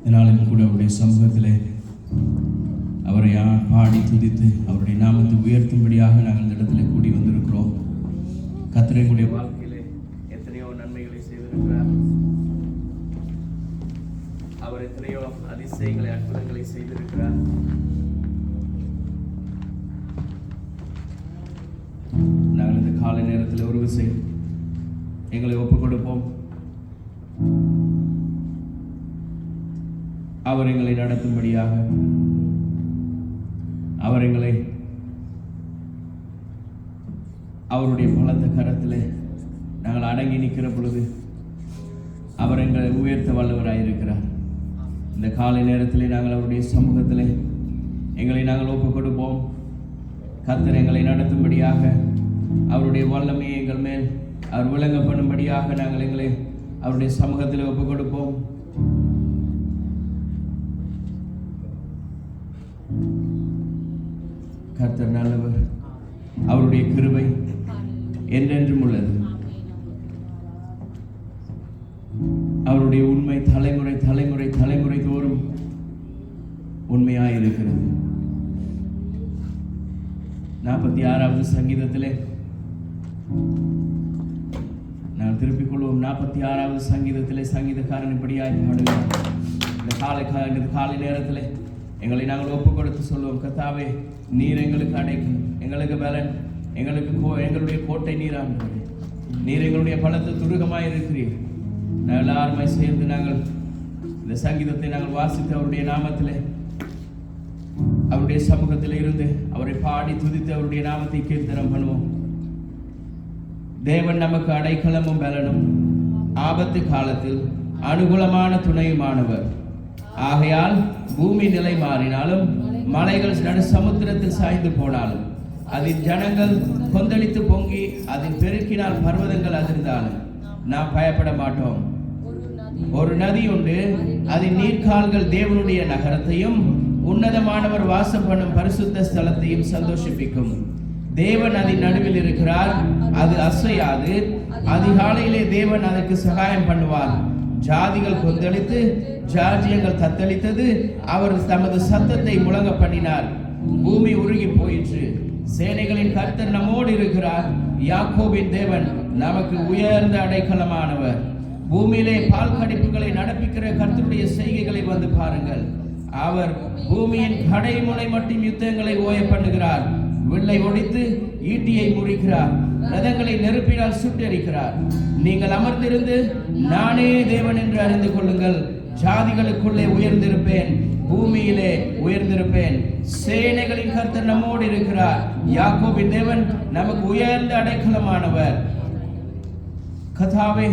இதனாலும் கூட அவருடைய சமூகத்திலே அவரை பாடி துதித்து அவருடைய நாமத்தை உயர்த்தும்படியாக நாங்கள் இந்த இடத்துல கூடி வந்திருக்கிறோம். கர்த்தர் எங்களுடைய வாழ்க்கையிலே எத்தனையோ நன்மைகளை செய்திருக்கிறார். அவர் எத்தனையோ அதிசயங்களை அற்புதங்களை செய்திருக்கிறார். நாங்கள் இந்த காலை நேரத்தில் ஒரு விஷயம் எங்களை ஒப்புக் கொடுப்போம். அவர் எங்களை நடத்தும்படியாக, அவர் எங்களை அவருடைய பலத்த கரத்தில் நாங்கள் அடங்கி நிற்கிற பொழுது அவர் எங்களை உயர்த்த வல்லவராயிருக்கிறார். இந்த காலை நேரத்தில் நாங்கள் அவருடைய சமூகத்தில் எங்களை நாங்கள் ஒப்புக் கொடுப்போம். கர்த்தர் எங்களை நடத்தும்படியாக, அவருடைய வல்லமையை எங்கள் மேல் அவர் விளங்க பண்ணும்படியாக நாங்கள் எங்களை அவருடைய சமூகத்தில் ஒப்புக் கொடுப்போம். கர்த்தர் நல்லவர், அவருடைய கிருபை என்றென்றும் உள்ளது. அவருடைய உண்மை தலைமுறை தலைமுறை தலைமுறை தோறும் உண்மையாயிருக்கிறது. 46வது சங்கீதத்திலே நான் திருப்பிக் கொள்வோம். 46வது சங்கீதத்திலே சங்கீதக்காரன் இப்படியாய் பாடுகிறார். இந்த காலை நேரத்தில் எங்களை நாங்கள் ஒப்புக் கொடுத்து சொல்லுவோம். கர்த்தாவே, நீர் எங்களுக்கு அடைக்கலம், எங்களுக்கு பலன், எங்களுடைய கோட்டை நீராண்டவரே. நீர் எங்களுடைய பலத்தை துருகமாய் இருக்கிறீர். நாங்கள் எல்லாருமே சேர்ந்து நாங்கள் இந்த சங்கீதத்தை நாங்கள் வாசித்து அவருடைய நாமத்தில் அவருடைய சமூகத்தில் இருந்து அவரை பாடி துதித்து அவருடைய நாமத்தை கீர்த்தனம் பண்ணுவோம். தேவன் நமக்கு அடைக்கலமும் பலனும், ஆபத்து காலத்தில் அனுகூலமான துணையுமானவர். ஆகையால் பூமி நிலை மாறினாலும், மலைகள் நடு சமுத்திரத்தில் சாய்ந்து போனாலும், அதன் ஜனங்கள் கொந்தளித்து பொங்கி அதன் பெருக்கினால் பர்வதங்கள் அதிர்ந்தாலும் நாம் பயப்பட மாட்டோம். ஒரு நதி உண்டு, அதன் நீர்க்கால்கள் தேவனுடைய நகரத்தையும் உன்னதமானவர் வாசம் பண்ணும் பரிசுத்த ஸ்தலத்தையும் சந்தோஷிப்பிக்கும். தேவன் அதன் நடுவில் இருக்கிறார், அது அசையாது. அதிகாலையிலே தேவன் அதற்கு சகாயம் பண்ணுவார். ஜாதிகள் கொந்தளித்து ஜாஜ்யங்கள் தத்தளித்தது. அவர் தமது சத்தத்தை முழங்க பண்ணினார். பூமி உருகி போயிற்று. சேனைகளின் கர்த்தர் நம்மோடு இருக்கிறார். யாக்கோபின் தேவன் நமக்கு உயர்ந்த அடைக்கலமானவர். பூமியிலே பால் கடிப்புகளை நடப்பிக்கிற கர்த்தருடைய செய்கைகளை வந்து பாருங்கள். அவர் பூமியின் கடைமுனை மட்டும் யுத்தங்களை ஓய பண்ணுகிறார். வில்லை ஒடித்து ஈட்டியை முறிக்கிறார். ரதங்களை நெருப்பினால் சுட்டெரிக்கிறார். நீங்கள் அமர்ந்திருந்து நானே தேவன் என்று அறிந்து கொள்ளுங்கள். ஜாதிகளுக்குள்ளே உயர்ந்திருப்பேன், பூமியிலே உயர்ந்திருப்பேன். சேனைகளின் கர்த்தர் நம்மோடு இருக்கிறார். யாக்கோபின் தேவன் நமக்கு உயர்ந்த அடைக்கலமானவர். கர்த்தாவே,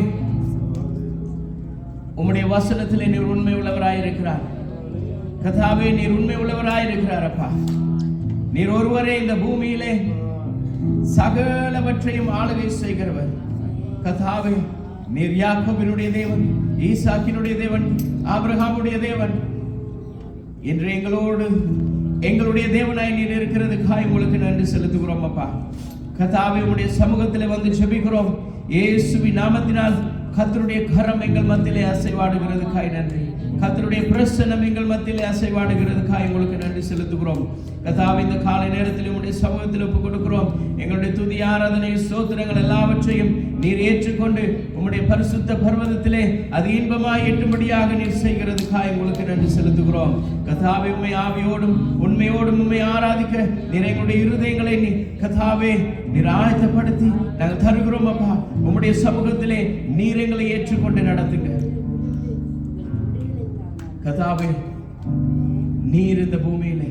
உம்முடைய வசனத்திலே நீர் உண்மை உள்ளவராயிருக்கிறார். கர்த்தாவே, நீர் உண்மை உள்ளவராயிருக்கிறார். அப்பா, நீர் ஒருவரே இந்த பூமியிலே சகலவற்றையும் ஆளுகை செய்கிறவர். கர்த்தாவே, நீர் யாக்கோபினுடைய தேவன், ஈசாக்கினுடைய தேவன், ஆபிரகாமுடைய தேவன். இன்று எங்களுடைய தேவனாய் நீர் இருக்கிறதுக்காய் உங்களுக்கு நன்றி செலுத்துகிறோம். அப்பா, கர்த்தாவே, உம்முடைய சமூகத்தில் வந்து ஜெபிக்கிறோம். இயேசுவின் நாமத்தினால் கர்த்தருடைய கரம் எங்கள் மத்தியிலே அசைவாடுகிறதுக்காய் நன்றி. கர்த்தருடைய பிரசன்னம் எங்கள் மத்தியிலே அசைவாடுகிறதுக்காய் உங்களுக்கு நன்றி செலுத்துகிறோம். கர்த்தாவே, இந்த காலை நேரத்தில் உம்முடைய சமூகத்தில் ஒப்புக் கொடுக்கிறோம். எங்களுடைய துதி, ஆராதனை, ஸ்தோத்திரங்கள் எல்லாவற்றையும் நீர் ஏற்றுக்கொண்டு உம்முடைய பரிசுத்த பர்வதத்திலே அது இன்பமாய் எட்டும்படியாக நீர் செய்கிறதுக்காய் உங்களுக்கு நன்றி செலுத்துகிறோம். கர்த்தாவே, உம்மை ஆவியோடும் உண்மையோடும் உம்மை ஆராதிக்க நீர் எங்களுடைய இருதயங்களை கர்த்தாவே நீர் ஆயத்தப்படுத்தி நாங்கள் தருகிறோம். அப்பா, உம்முடைய சமூகத்திலே நீர் எங்களை ஏற்றுக்கொண்டு நடத்துங்க. கர்த்தாவே, நீர் இந்த பூமியிலே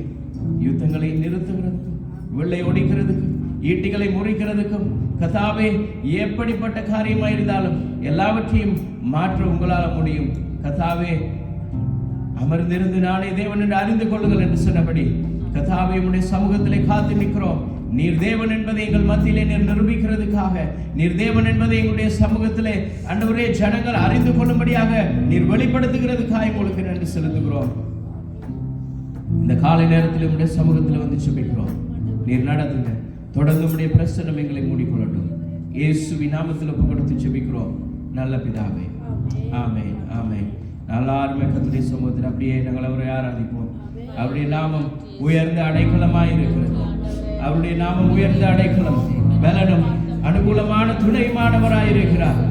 யுத்தங்களை நிறுத்துகிறதுக்கும், வெள்ளை ஒடிக்கிறதுக்கும், ஈட்டிகளை முறிக்கிறதுக்கும், கர்த்தாவே, எப்படிப்பட்ட காரியமாக இருந்தாலும் எல்லாவற்றையும் மாற்ற உங்களால் முடியும். கர்த்தாவே, அமர்ந்திருந்து நானே தேவன் என்று அறிந்து கொள்ளுங்கள் என்று சொன்னபடி கர்த்தாவே, உம்முடைய சமூகத்திலே காத்து நிற்கிறோம். நீர் தேவன் என்பதை எங்கள் மத்தியிலே நீர் நிரூபிக்கிறதுக்காக, நீர் தேவன் என்பதை எங்களுடைய சமூகத்திலே ஆண்டவரே ஜனங்கள் அறிந்து கொள்ளும்படியாக நீர் வெளிப்படுத்துகிறதுக்காக உங்களுக்கு நன்றி செலுத்துகிறோம். இந்த காலை நேரத்தில் உம்முடைய சமூகத்தில் வந்து ஜெபிக்கிறோம். நீர் நடத்துங்க. தொடர்ந்து உம்முடைய பிரசன்னம் எங்களை மூடிக்கொள்ளட்டும். இயேசுவின் நாமத்தில் ஒப்பு கொடுத்து ஜெபிக்கிறோம் நல்ல பிதாவே. ஆமென், ஆமென். எல்லாருமே கர்த்தருடைய சமூகத்தில் அப்படியே நாங்கள் அவரை ஆராதிப்போம். அவருடைய நாமம் உயர்ந்த அடைக்கலமாய் இருக்கிறது. அவருடைய நாமம் உயர்ந்த அடைக்கலம், பலனும் அனுகூலமான துணையுமானவராய் இருக்கிறார்.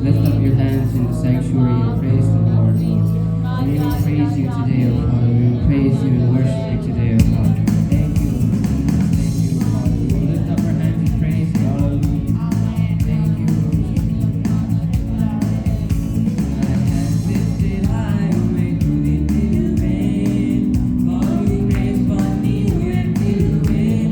Lift up your hands in the sanctuary and praise the Lord. We will praise you today, O Father. We will praise you and worship you today, O Father. Thank you, Lord. Thank you, Father. We will lift up our hands and praise you. Hallelujah. Thank you, Lord Jesus. My hands lifted high, away to the rain. For you praise for me, when you win.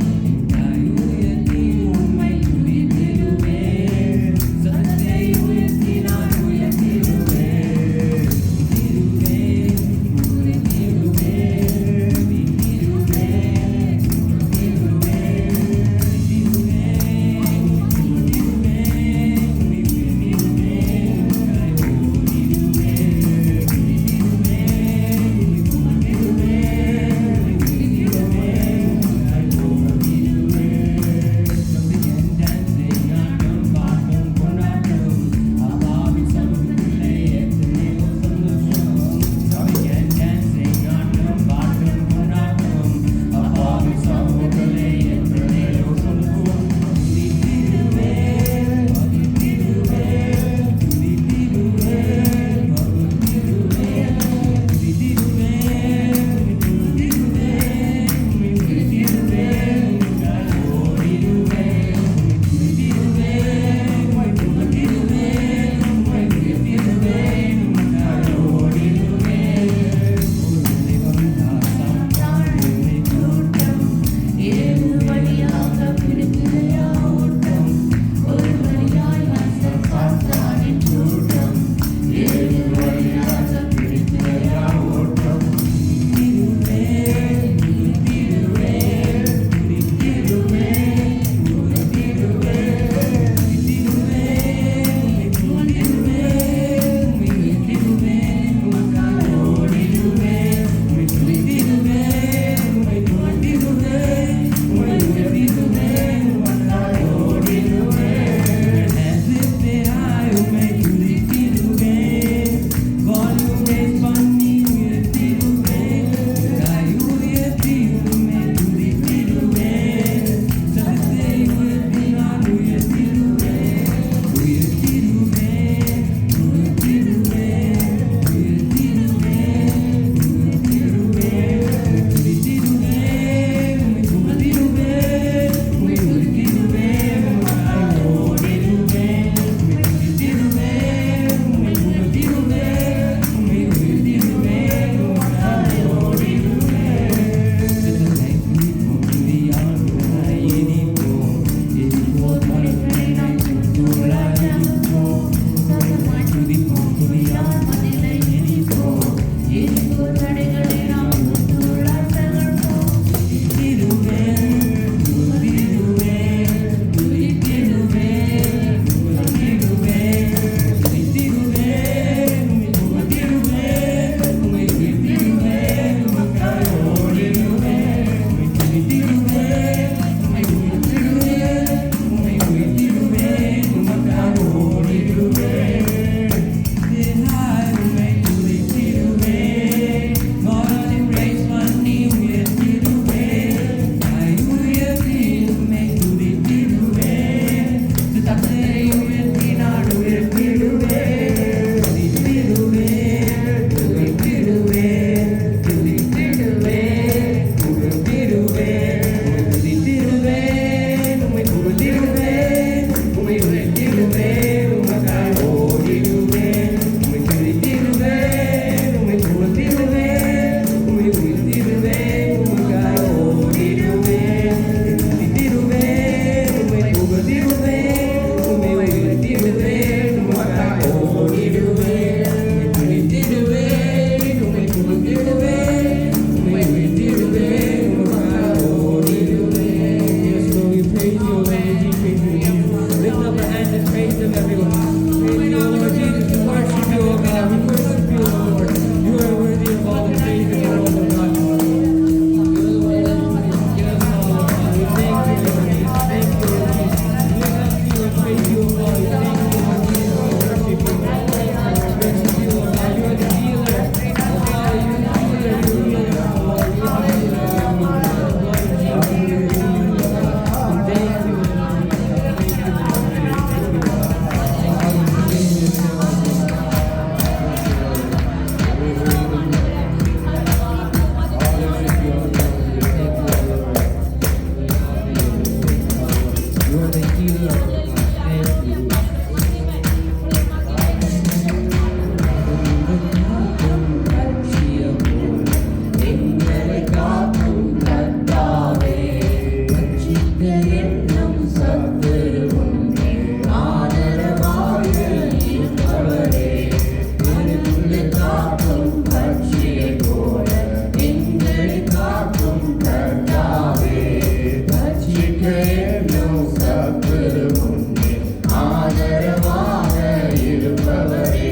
You're the healer, God. Thank you. எங்களை காக்கும் கர்த்தாவே, ரட்சிக்க எண்ணும் சத்துருவும் ஆதரவாக இருப்பவரே, எனக்குள்ளே காக்கும் பட்சியை போல எங்களை காக்கும் கர்த்தாவே, ரட்சிக்க எண்ணும் சத்துருவும் ஆதரவாக இருப்பவரே.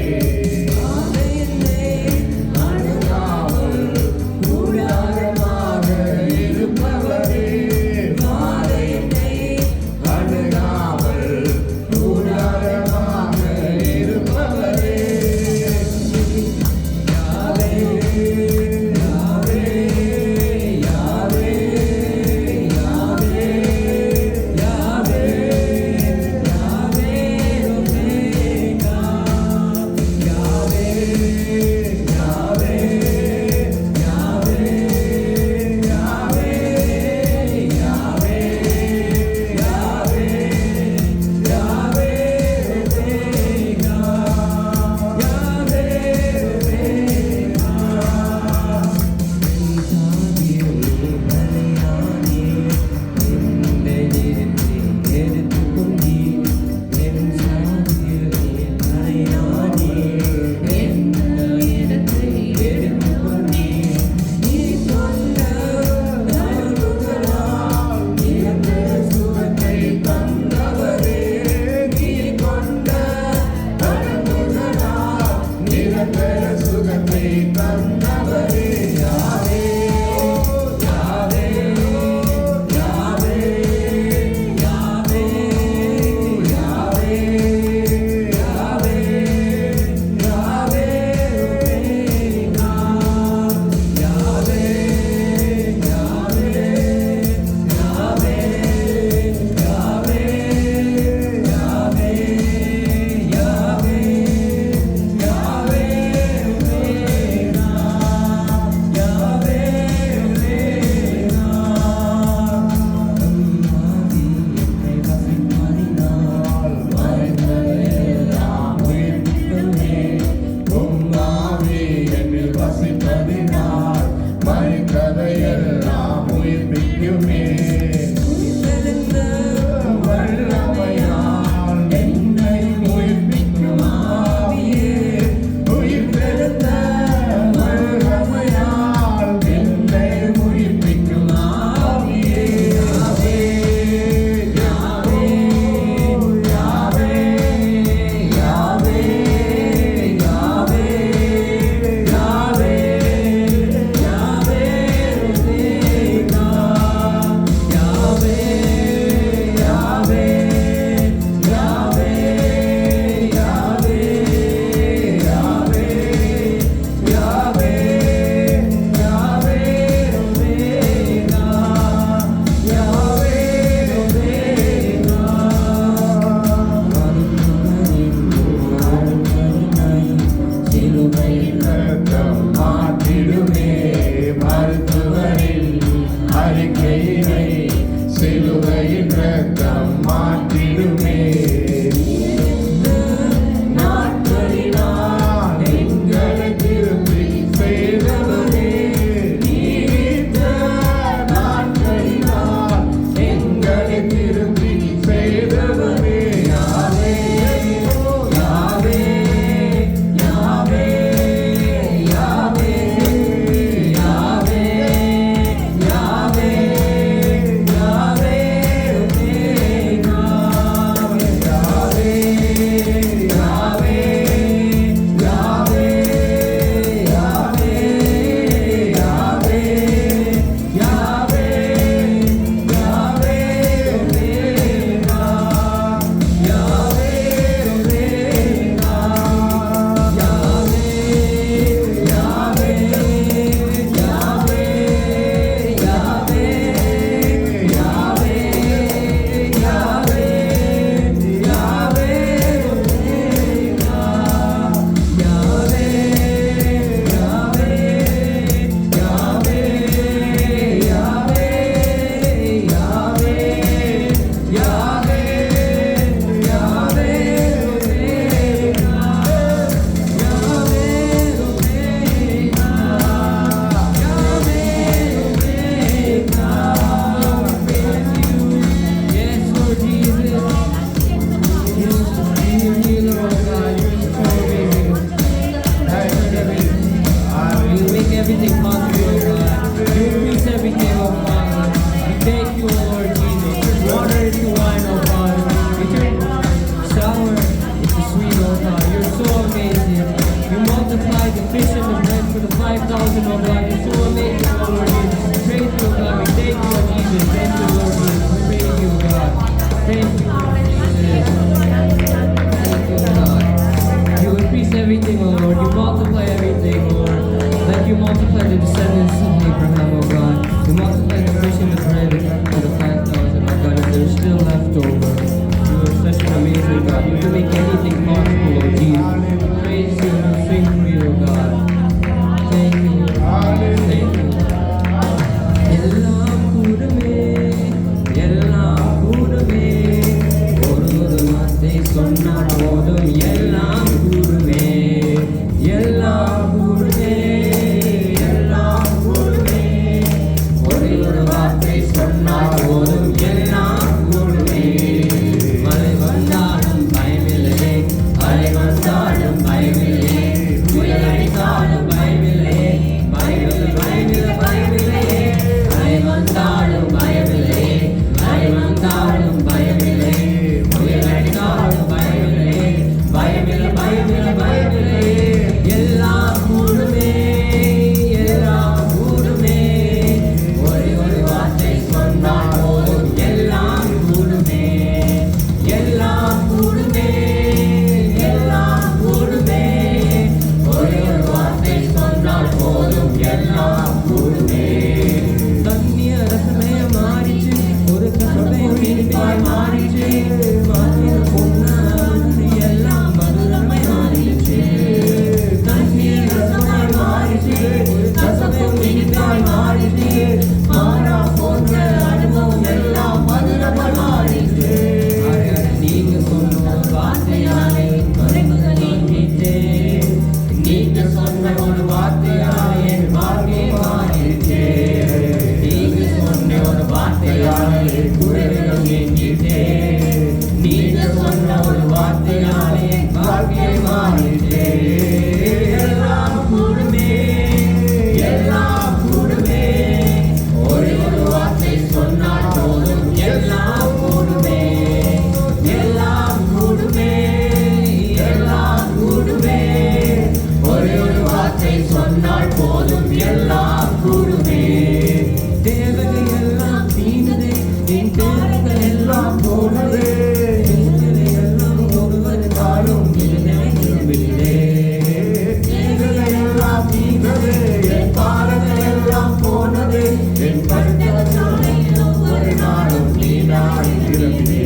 மாறுகிறதே.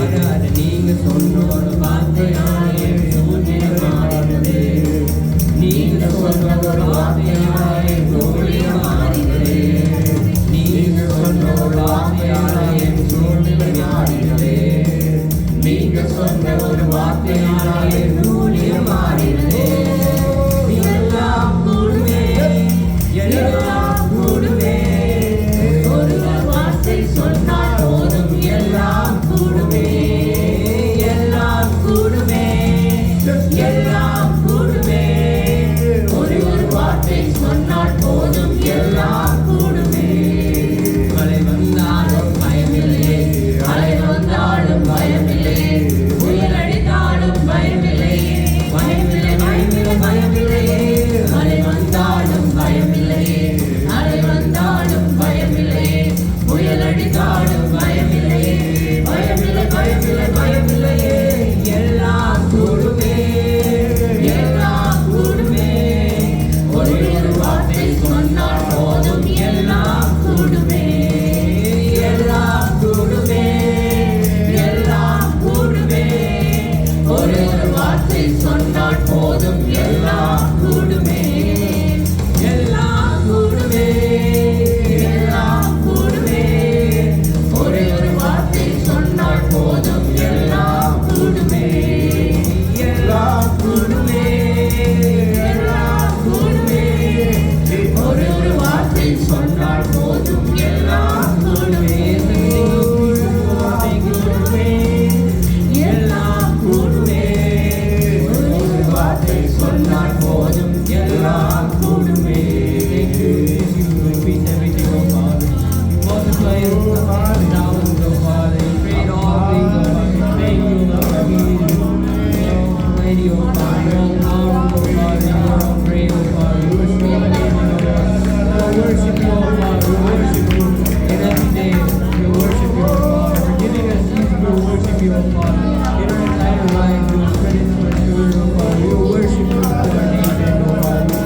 ஆனால் நீங்க சொன்ன ஒரு வார்த்தையாலே சூழ்நிலை மாறுகிறதே. நீங்க சொன்ன ஒரு வார்த்தையாலே ஊழியம் மாறுகிறதே. நீங்க சொன்ன ஒரு வார்த்தையாலே சூழ்நிலை மாறுகிறதே. நீங்க சொன்ன ஒரு வார்த்தையாலே ஊழியம் மாறுகிறதே. எல்லாம் கூடுமே, எல்லாம் கூடுமே. ஒரு வார்த்தை சொன்னால் போதும், எல்லாம் கூடுமே, எல்லாம் கூடுமே, எல்லாம் கூடுமே. ஒரு வார்த்தை சொன்னால் போதும், எல்லாம் கூடுமே. மழை வந்தாலும் பயமில்லையே, மழை வந்தாலும் பயமில்லையே, புயல் அடித்தாலும் பயமில்லையே, பயமில்லை, பயமில்லை, பயமில்லையே. மழை வந்தாலும் பயமில்லையே, மழை வந்தாலும் பயமில்லையே, புயல் அடித்தாலும் பயமில்லையே, பயமில்லை, பயமில்லை, பயமில்லையே. எல்லாம் கூடுமே, எல்லாம் கூடுமே. ஒரு வார்த்தை சொன்னால் போதும், எல்லாம் கூடுமே, எல்லாம் கூடுமே, எல்லாம் கூடுமே. ஒரு வார்த்தை சொன்னால் போதும், எல்லாம் கூடுமே, எல்லாம் கூடுமே, எல்லாம் கூடுமே. ஒரு வார்த்தை சொன்னால் போதும், எல்லாம் கூடுமே, எல்லாம் கூடுமே, எல்லாம் கூடுமே. ஒரு வார்த்தை சொன்னால் போதும், எல்லாம் கூடுமே, எல்லாம் கூடுமே. ஒரு வார்த்தை சொன்னால் போதும், எல்லாம் கூடுமே. Repeat everything, oh Father. Multiply it, oh Father. Thousands, oh Father. Create all things, oh Father. Thank you, Lord. Almighty, oh Father. All powerful, oh Father. You are all great, oh Father. You are so amazing, oh Father. We worship you, oh Father. We worship you. And every day, we worship you, oh Father. For giving us these, we worship you, oh Father. In our entire life, we will spread it to our children, oh Father. We will worship you for our nation, oh Father.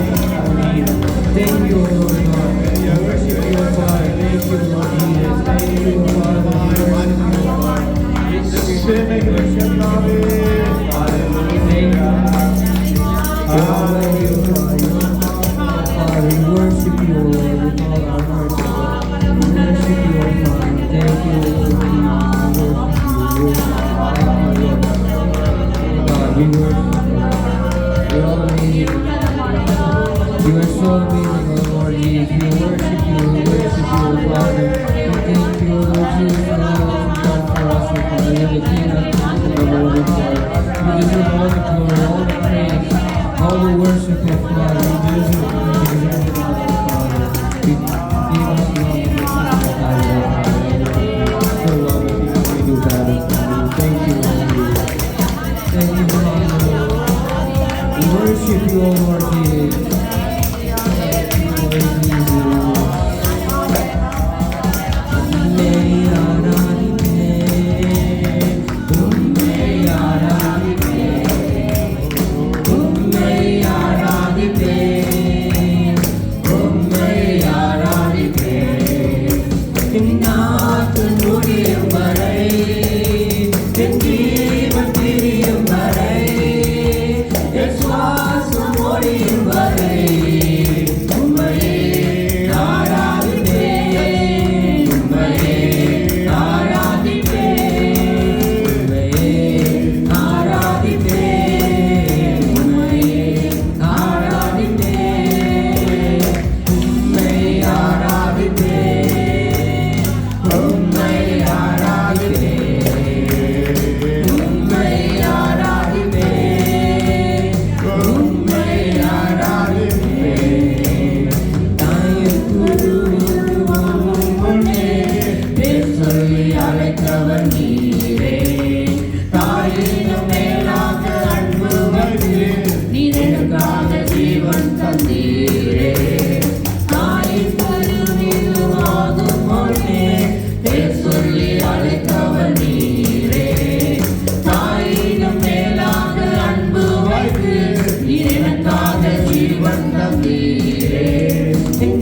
Thank you, Lord God. We worship you, oh Father. Thank you, Lord Jesus. Thank you, oh Father. We worship you, oh Father. Thank you, Father. We worship you, Lord, with all our hearts. We worship you, oh Father. Thank you, Lord Jesus. We worship you. We worship you. God, we worship you. You're amazing. You are so amazing, oh Lord Jesus. We worship you, oh Father. We thank you, Lord Jesus, for all that you've done for us, oh Father. You're the King of Kings and the Lord of Lords. You deserve all the glory, all the praise, all the worship, oh Father. You deserve it, oh Father. We give us love and listen, oh Father. So love you because we do that, oh Father. Thank you, Lord Jesus. Thank you, Father. We worship you, oh Lord Jesus.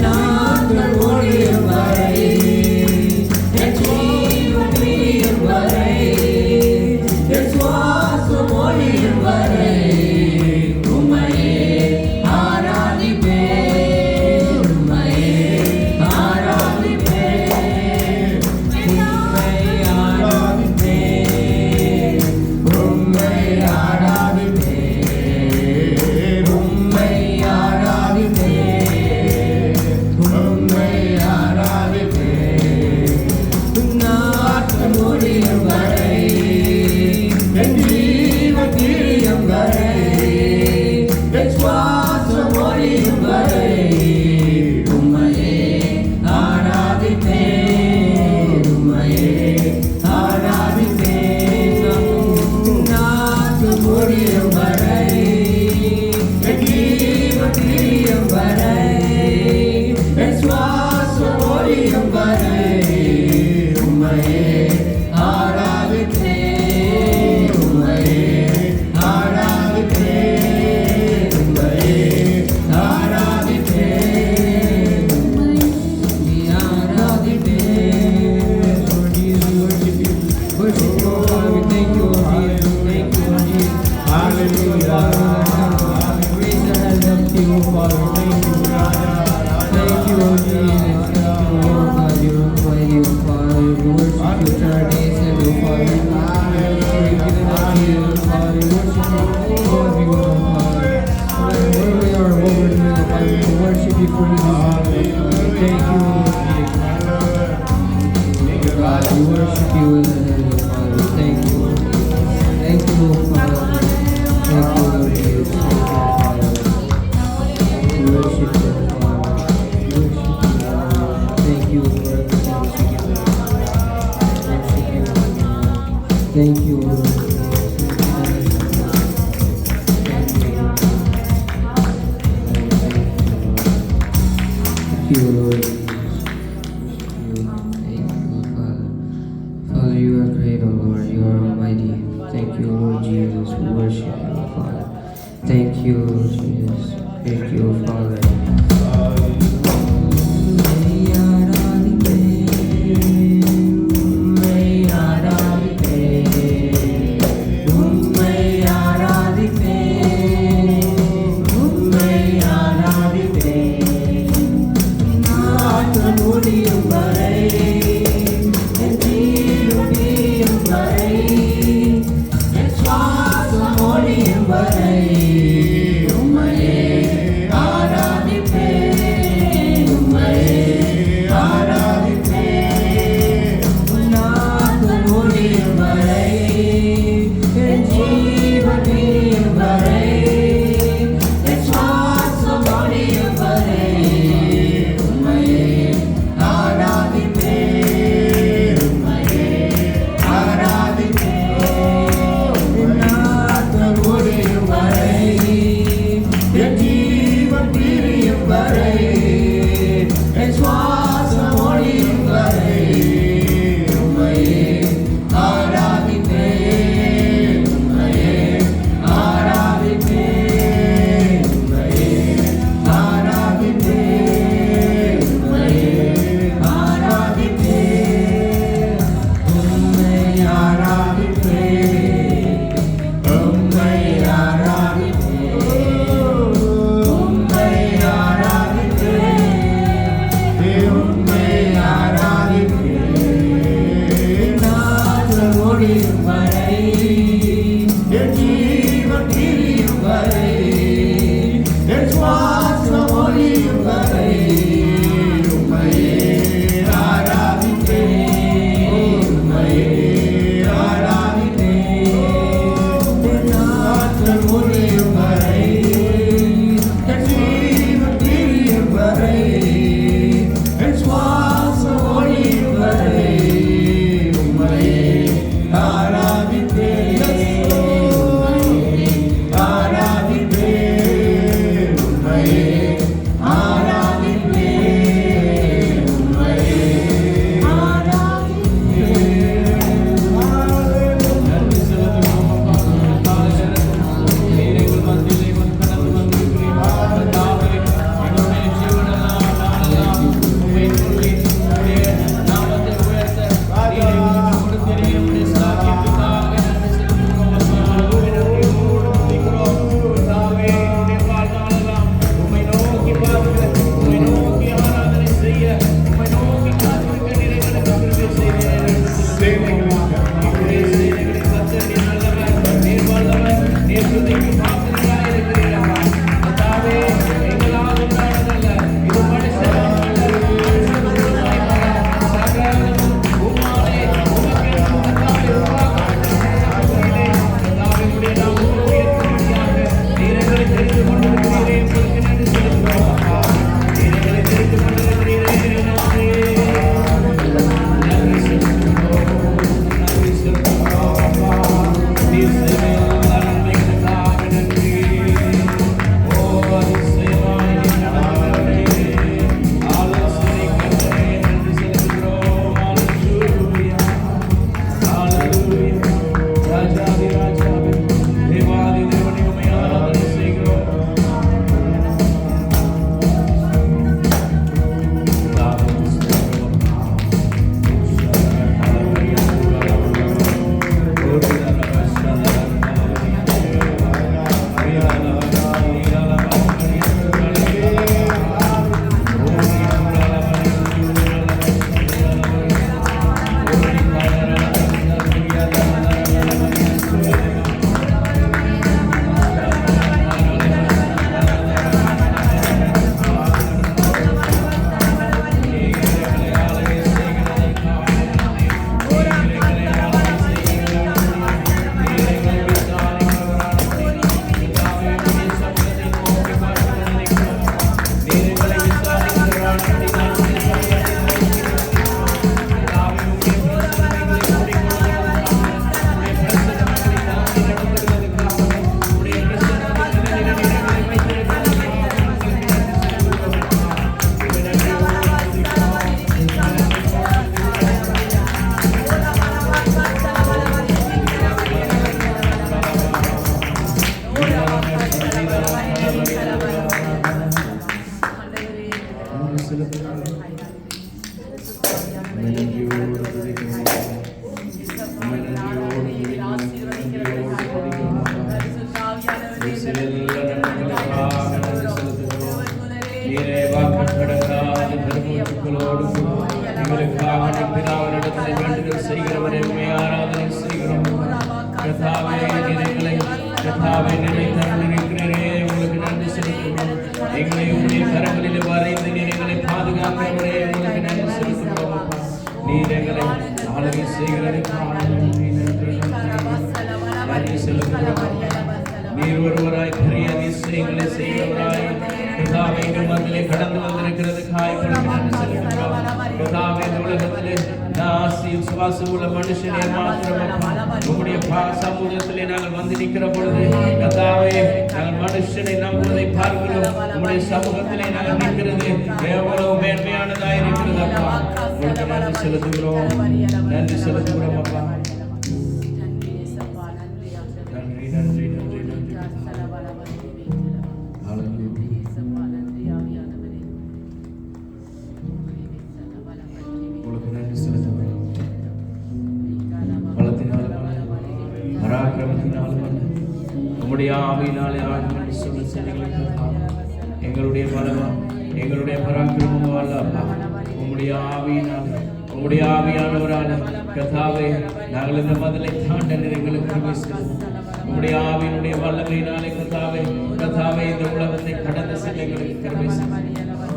நாங்கள் ஒளியும் வரை என் ஜீவன் நீயும் வரை We've given up to you, Father. Worship you, Lord, we will, Father. No matter where we are, what we're doing, Father, we will worship you for you this morning, Father. Thank you, Lord Jesus. God, we worship you with the hand, Father. Thank you, Lord Jesus. Thank you, Lord, Father. Thank you, Lord Jesus. Thank you, Father. We worship you, Father. We worship you, Lord. Thank you for everything that you give us. Worship you, Lord. Thank you, Lord. Thank you, Lord. Father, you are great, O Lord. You are almighty. Thank you, Lord Jesus. We worship you, Father. Thank you, Lord Jesus. Thank you, Father. ஆராதிப்பேன் கர்த்தாவே எங்களை கர்த்தாவே நினைத்தருளிருக்கிறீரே, உங்களுக்கு நன்றி செலுத்துகிறோம். எங்களை உம்முடைய கரங்களில் வரைந்து நீர் எங்களை பாதுகாக்கிறவரே, உங்களுக்கு நன்றி செலுத்துகிறோம். நீர் எங்களை ஆளுகை செய்கிறதுக்காக நன்றி செலுத்துகிறோம். நீர் ஒருவராய் பெரிய அதிசயங்களை செய்கிறவராய் கர்த்தாவே எங்கள் மத்தியிலே கடந்து வந்திருக்கிறதுக்காக உங்களுக்கு நன்றி செலுத்துகிறோம். கர்த்தாவே இந்த உலகத்திலே ஆசியும் சுவாசம் உள்ள மனுஷனே மாத்திரம் உம்முடைய சமூகத்திலே நாங்கள் வந்து நிற்கிற பொழுது கர்த்தாவே நாங்கள் மனுஷனை நம்புவதை பார்க்கிறோம். உம்முடைய சமூகத்திலே நாங்கள் நிற்கிறது எவ்வளவு மேன்மையானதாக இருக்கிறது அப்பா. உங்களுக்கு நன்றி செலுத்துகிறோம், நன்றி செலுத்துகிறோம் அப்பா. நன்றி நன்றி நன்றி நன்றி. உங்களுக்கு நன்றி செலுத்துகிறோம். பலத்தினாலும் பராக்கிரமத்தினாலும் உம்முடைய ஆவியினாலே ஆழ்ந்து சொல்ல செல்லுங்களுக்கு எங்களுடைய பலமும் எங்களுடைய பராக்கிரமமும் அல்ல அப்பா. உம்முடைய ஆவியினாலே உம்முடைய ஆவியானவரால் கர்த்தாவே நாங்கள் இந்த மதிலை தாண்ட எங்களுக்கு கிருபை செய்யும். உம்முடைய ஆவியினுடைய வல்லமையினாலே கர்த்தாவே கர்த்தாவே இந்த உலகத்தை கடந்து செல்ல எங்களுக்கு கிருபை செய்யும்.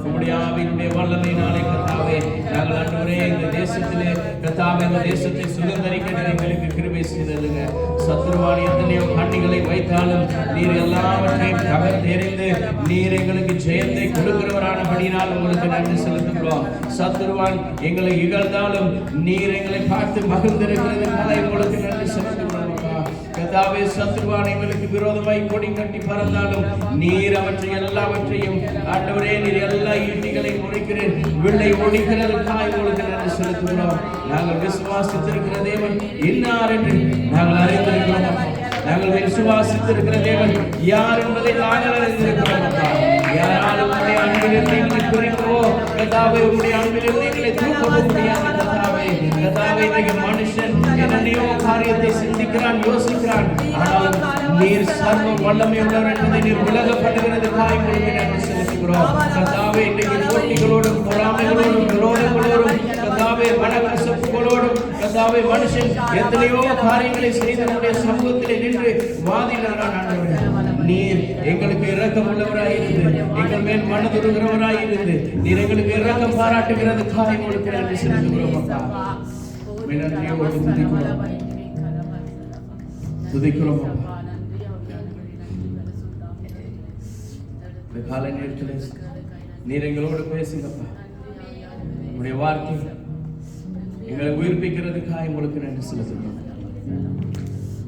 உம்முடைய ஆவியினுடைய வல்லமையினாலே கர்த்தாவே நாங்கள் ஆண்டவரே இந்த தேசத்திலே கர்த்தாவே இந்த தேசத்தை சுதந்தரிக்க எங்களுக்கு கிருபை செய்ததுங்க. சத்துருவான் எத்தனையோ கண்ணிகளை வைத்தாலும் நீர் எல்லாவற்றையும் தகர்த்தெறிந்து நீர் எங்களுக்கு ஜெயத்தை கொடுக்கிறவரானபடினால் உங்களுக்கு நன்றி செலுத்துகிறோம். சத்துருவான் எங்களை இகழ்ந்தாலும் நீர் எங்களை பார்த்து மகிழ்ந்திருக்கிறதுனால உங்களுக்கு நன்றி செலுத்துகிறோம். கர்த்தாவே சத்துருவான் எங்களுக்கு விரோதமாய் கொடி கட்டி பறந்தாலும் நீர் அவற்றை எல்லாவற்றையும் ஆண்டவரே நீர் எல்லா ஈட்டிகளை முறிக்கிறேன் வில்லை ஒடிக்கிறதுக்காக உங்களுக்கு நன்றி செலுத்துகிறோம். நாங்கள் விசுவாசித்திருக்கிற தேவன் இன்னார் என்று நாங்கள் அறிந்திருக்கிறோம். நாங்கள் விசுவாசித்திருக்கிற தேவன் யார் என்பதை நாங்கள் அறிந்திருக்கிறோம். யாராலும் உங்களுடைய அன்பிலிருந்து எங்களை குறிக்கவோ கர்த்தாவே உங்களுடைய அன்பிலிருந்து எங்களை தூக்கவோ முடியாது. கர்த்தாவே இன்றைக்கு மனுஷன் என்னென்னையோ காரியத்தை சிந்திக்கிறான், யோசிக்கிறான். ஆனாலும் நீர் சர்வ வல்லமை உள்ளவர் என்பதை நீர் விலகப்படுகிறதுக்காக உங்களுக்கு நன்றி செலுத்துகிறோம். கர்த்தாவே இன்றைக்கு போட்டிகளோடும் பொறாமைகளோடும் விரோதங்களோடும் கர்த்தாவே மனக்கசப்புகளோடும் கர்த்தாவே மனுஷன் எத்தனையோ காரியங்களை செய்து நம்முடைய சமூகத்திலே நின்று வாதிடுகிறான். நீர் எங்களுக்கு இரக்கம் உள்ளவராயிருந்து எங்கள் மேல் மனதுருகிறவராயிருந்து நீர் எங்களுக்கு இரக்கம் பாராட்டுகிறதுக்காக உங்களுக்கு நன்றி செலுத்துகிறோம் அப்பா. நன்றியோடு துதிக்கிறோம் அப்பா. இந்த காலை நேரத்தில் நீர் எங்களோடு பேசுங்கப்பா. உங்களுடைய வார்த்தை எங்களை உயிர்ப்பிக்கிறதுக்காக உங்களுக்கு நன்றி செலுத்துகிறோம்.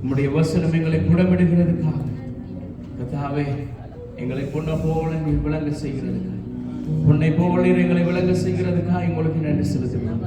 உங்களுடைய வசனம் எங்களை குடமிடுகிறதுக்காக கர்த்தாவே எங்களை பொன்னை போல நீர் விளங்க செய்கிறதுக்காக பொன்னை போல நீர் எங்களை விளங்க செய்கிறதுக்காக உங்களுக்கு நன்றி செலுத்துகிறோம்.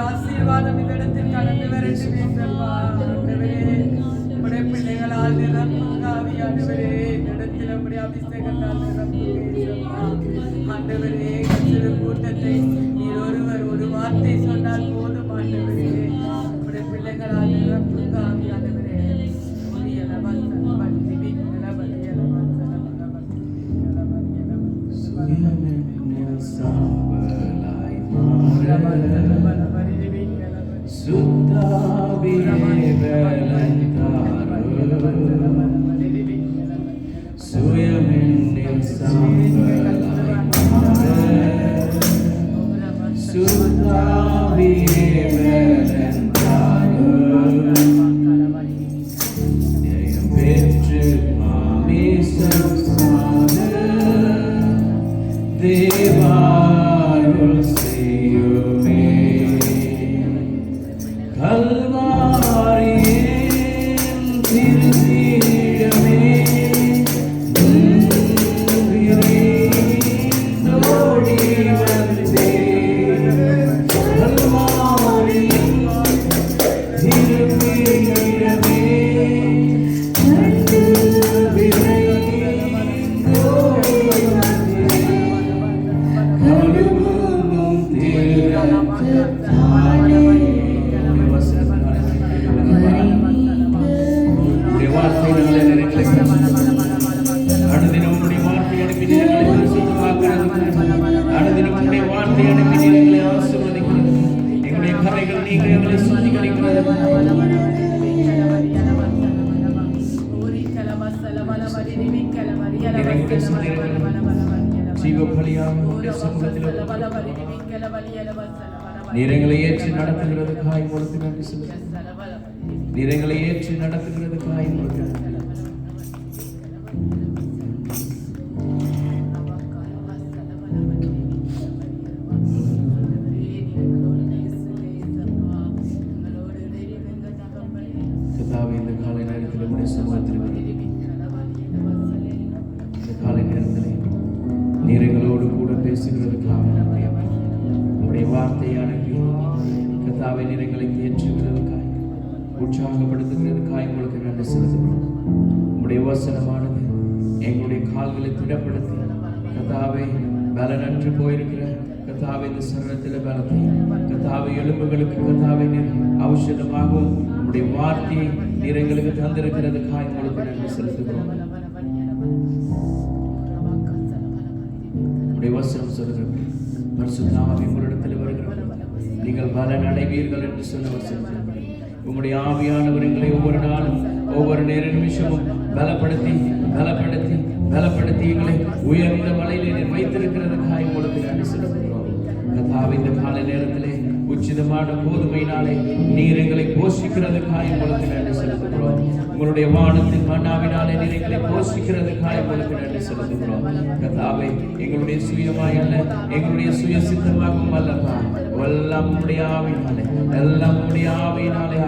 ஆசீர்வாதம் இந்த இடத்தில் கடந்து வரட்டும். உடைய பிள்ளைகளால் நிரப்புங்க ஆவியானவரே, இந்த இடத்தில் உடைய அபிஷேகத்தால் நிரப்புங்க ஆண்டவரே. சிறு கூட்டத்தை நீர் ஒருவர் ஒரு வார்த்தை சொன்னால் போதும் ஆண்டவரே. உடைய பிள்ளைகளால் நிரப்புங்க ஆவியானவரே. சுத்தாவியே பலந்தாரும் தேவாருள் செய்யுமே கல்வாரியின் திருநீரமே விரைந்தோடி வந்தேன் கல்வாரியின் திருநீரமே நீரங்களை ஏற்றி நடத்துகிறதுக்காய் உங்களுக்கு நன்றி சொல்லுகிறேன். நீரங்களை ஏற்றி நடத்துகிறதுக்காய் உங்களுக்கு கர்த்தாவே, இந்த காலை நேரத்தில் உம்முடைய சமூகத்தில் வந்து இந்த காலை நேரத்தில் நீர் எங்களோடு கூட பேசுகிறதுக்காக நன்றி. உம்முடைய வார்த்தையை அனுப்பி கர்த்தாவே நீர் எங்களை ஏற்றுகிறதுக்காய் உற்சாகப்படுத்துகிறதுக்காய் உங்களுக்கு நன்றி செலுத்துகிறோம். உம்முடைய வசனமானது எங்களுடைய கால்களை திடப்படுத்தி கர்த்தாவே பலனற்று போயிருக்கிற கர்த்தாவே இந்த சரீரத்தில் பலத்தை கர்த்தாவே எலும்புகளுக்கு கர்த்தாவே நீர் ஔஷதமாகவும் உம்முடைய வார்த்தையை நீர் எங்களுக்கு தந்திருக்கிறதுக்காய் உங்களுக்கு நன்றி செலுத்துகிறோம். உம்முடைய வசனம் சொல்கிறது பரிசுத்த ஆவி உங்களிடத்தில் வருகிறது, நீங்கள் பலன் அடைவீர்கள் என்று சொன்ன வசனத்தின்படி உம்முடைய ஆவியானவர் எங்களை ஒவ்வொரு நாளும் ஒவ்வொரு நேர நிமிஷமும் பலப்படுத்தி பலப்படுத்தி பலப்படுத்தி எங்களை உயர்ந்த மலையிலே நீர் வைத்திருக்கிறதுக்காக உங்களுக்கு நன்றி செலுத்துகிறோம். கர்த்தாவே, இந்த காலை நேரத்திலே உச்சிதமான கோதுமையினாலே நீர் எங்களை போஷிக்கிறதுக்காக உங்களுக்கு நன்றி செலுத்துகிறோம். உங்களுடைய வானத்தின் மன்னாவினாலே நீர் எங்களை போஷிக்கிறதுக்காக உங்களுக்கு நன்றி செலுத்துகிறோம். கர்த்தாவே, எங்களுடைய சுயமாய் அல்ல, எங்களுடைய சுய சித்தமாகவும் அல்லப்பா, எல்லாம் உம்முடைய ஆவியினாலே, எல்லாம் உம்முடைய ஆவியினாலே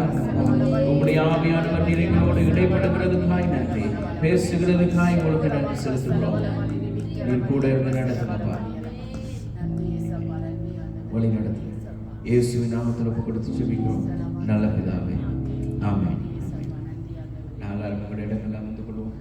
உம்முடைய ஆவியானவர் நீர் எங்களோடு இடைப்படுகிறதுக்காக நன்றி, பேசுகிறதுக்காக உங்களுக்கு நன்றி செலுத்துகிறோம். நீர் கூட இருந்து நடத்துங்கப்பா, வழி நடத்து. இயேசுவின் நாமத்தில் ஒப்பு கொடுத்து ஜெபிக்கிறோம் நல்ல பிதாவே, ஆமென். நாங்கள் உங்களுடைய இடங்கள்லாம் வந்து கொள்வோம்.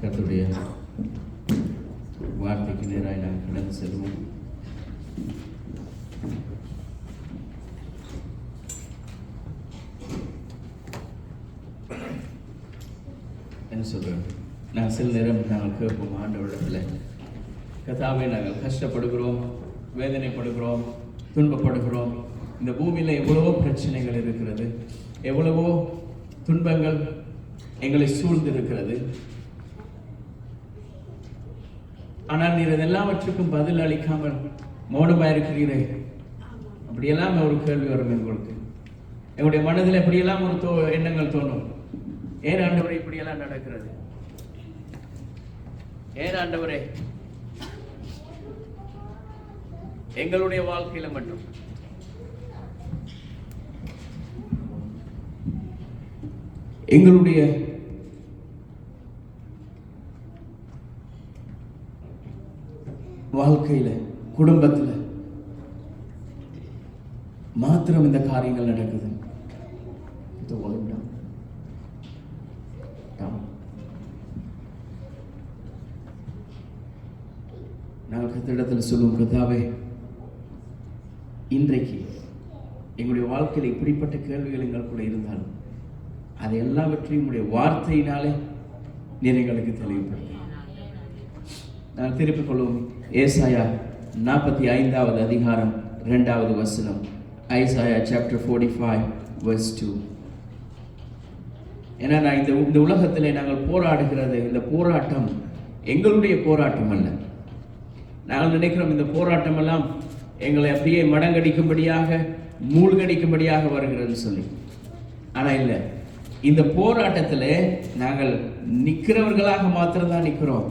கர்த்தருடைய வார்த்தைக்கு நேராக நாங்கள் கடந்து செல்வோம். என்ன சொல்கிறேன், நான் சில நேரம் நாங்கள் கேட்போம் ஆண்டவரிடத்தில், கர்த்தாவே நாங்கள் கஷ்டப்படுகிறோம், வேதனைப்படுகிறோம், துன்பப்படுகிறோம், இந்த பூமியில் எவ்வளவோ பிரச்சனைகள் இருக்கிறது, எவ்வளவோ துன்பங்கள் எங்களை சூழ்ந்து இருக்கிறது. ஆனால் நீர் இதெல்லாவற்றுக்கும் பதில் அளிக்காமல் மௌனமாக இருக்கிறீரே, அப்படியெல்லாம் ஒரு கேள்வி வரும் எங்களுக்கு. எங்களுடைய மனதில் எப்படியெல்லாம் ஒரு எண்ணங்கள் தோணும். ஏன் ஆண்டவரே இப்படியெல்லாம் நடக்கிறது? ஏன் ஆண்டவரே எங்களுடைய வாழ்க்கையில மட்டும்? எங்களுடைய வாழ்க்கையில, குடும்பத்துல மாத்திரம் இந்த காரியங்கள் நடக்குது. நாங்கள் கர்த்தரிடத்தில் சொல்லுவோம், கர்த்தாவே, இன்றைக்கு எங்களுடைய வாழ்க்கையில் இப்படிப்பட்ட கேள்விகள் எங்களுக்குள்ள இருந்தாலும் அதை எல்லாவற்றையும் உடைய வார்த்தையினாலே நீர் எங்களுக்கு தெளிவுபடுத்த. நான் திருப்பிக் கொள்வோம். ஏசாயா 45வது அதிகாரம் 2வது வசனம். Isaiah chapter 45 verse 2. ஏன்னா நான் இந்த உலகத்திலே நாங்கள் போராடுகிறது, இந்த போராட்டம் எங்களுடைய போராட்டம் அல்ல. நாங்கள் நினைக்கிறோம் இந்த போராட்டம் எல்லாம் எங்களை அப்படியே மடங்கடிக்கும்படியாக மூழ்கடிக்கும்படியாக வருகிறதுன்னு சொல்லி. ஆனால் இல்லை, இந்த போராட்டத்தில் நாங்கள் நிற்கிறவர்களாக மாத்திரம்தான் நிற்கிறோம்.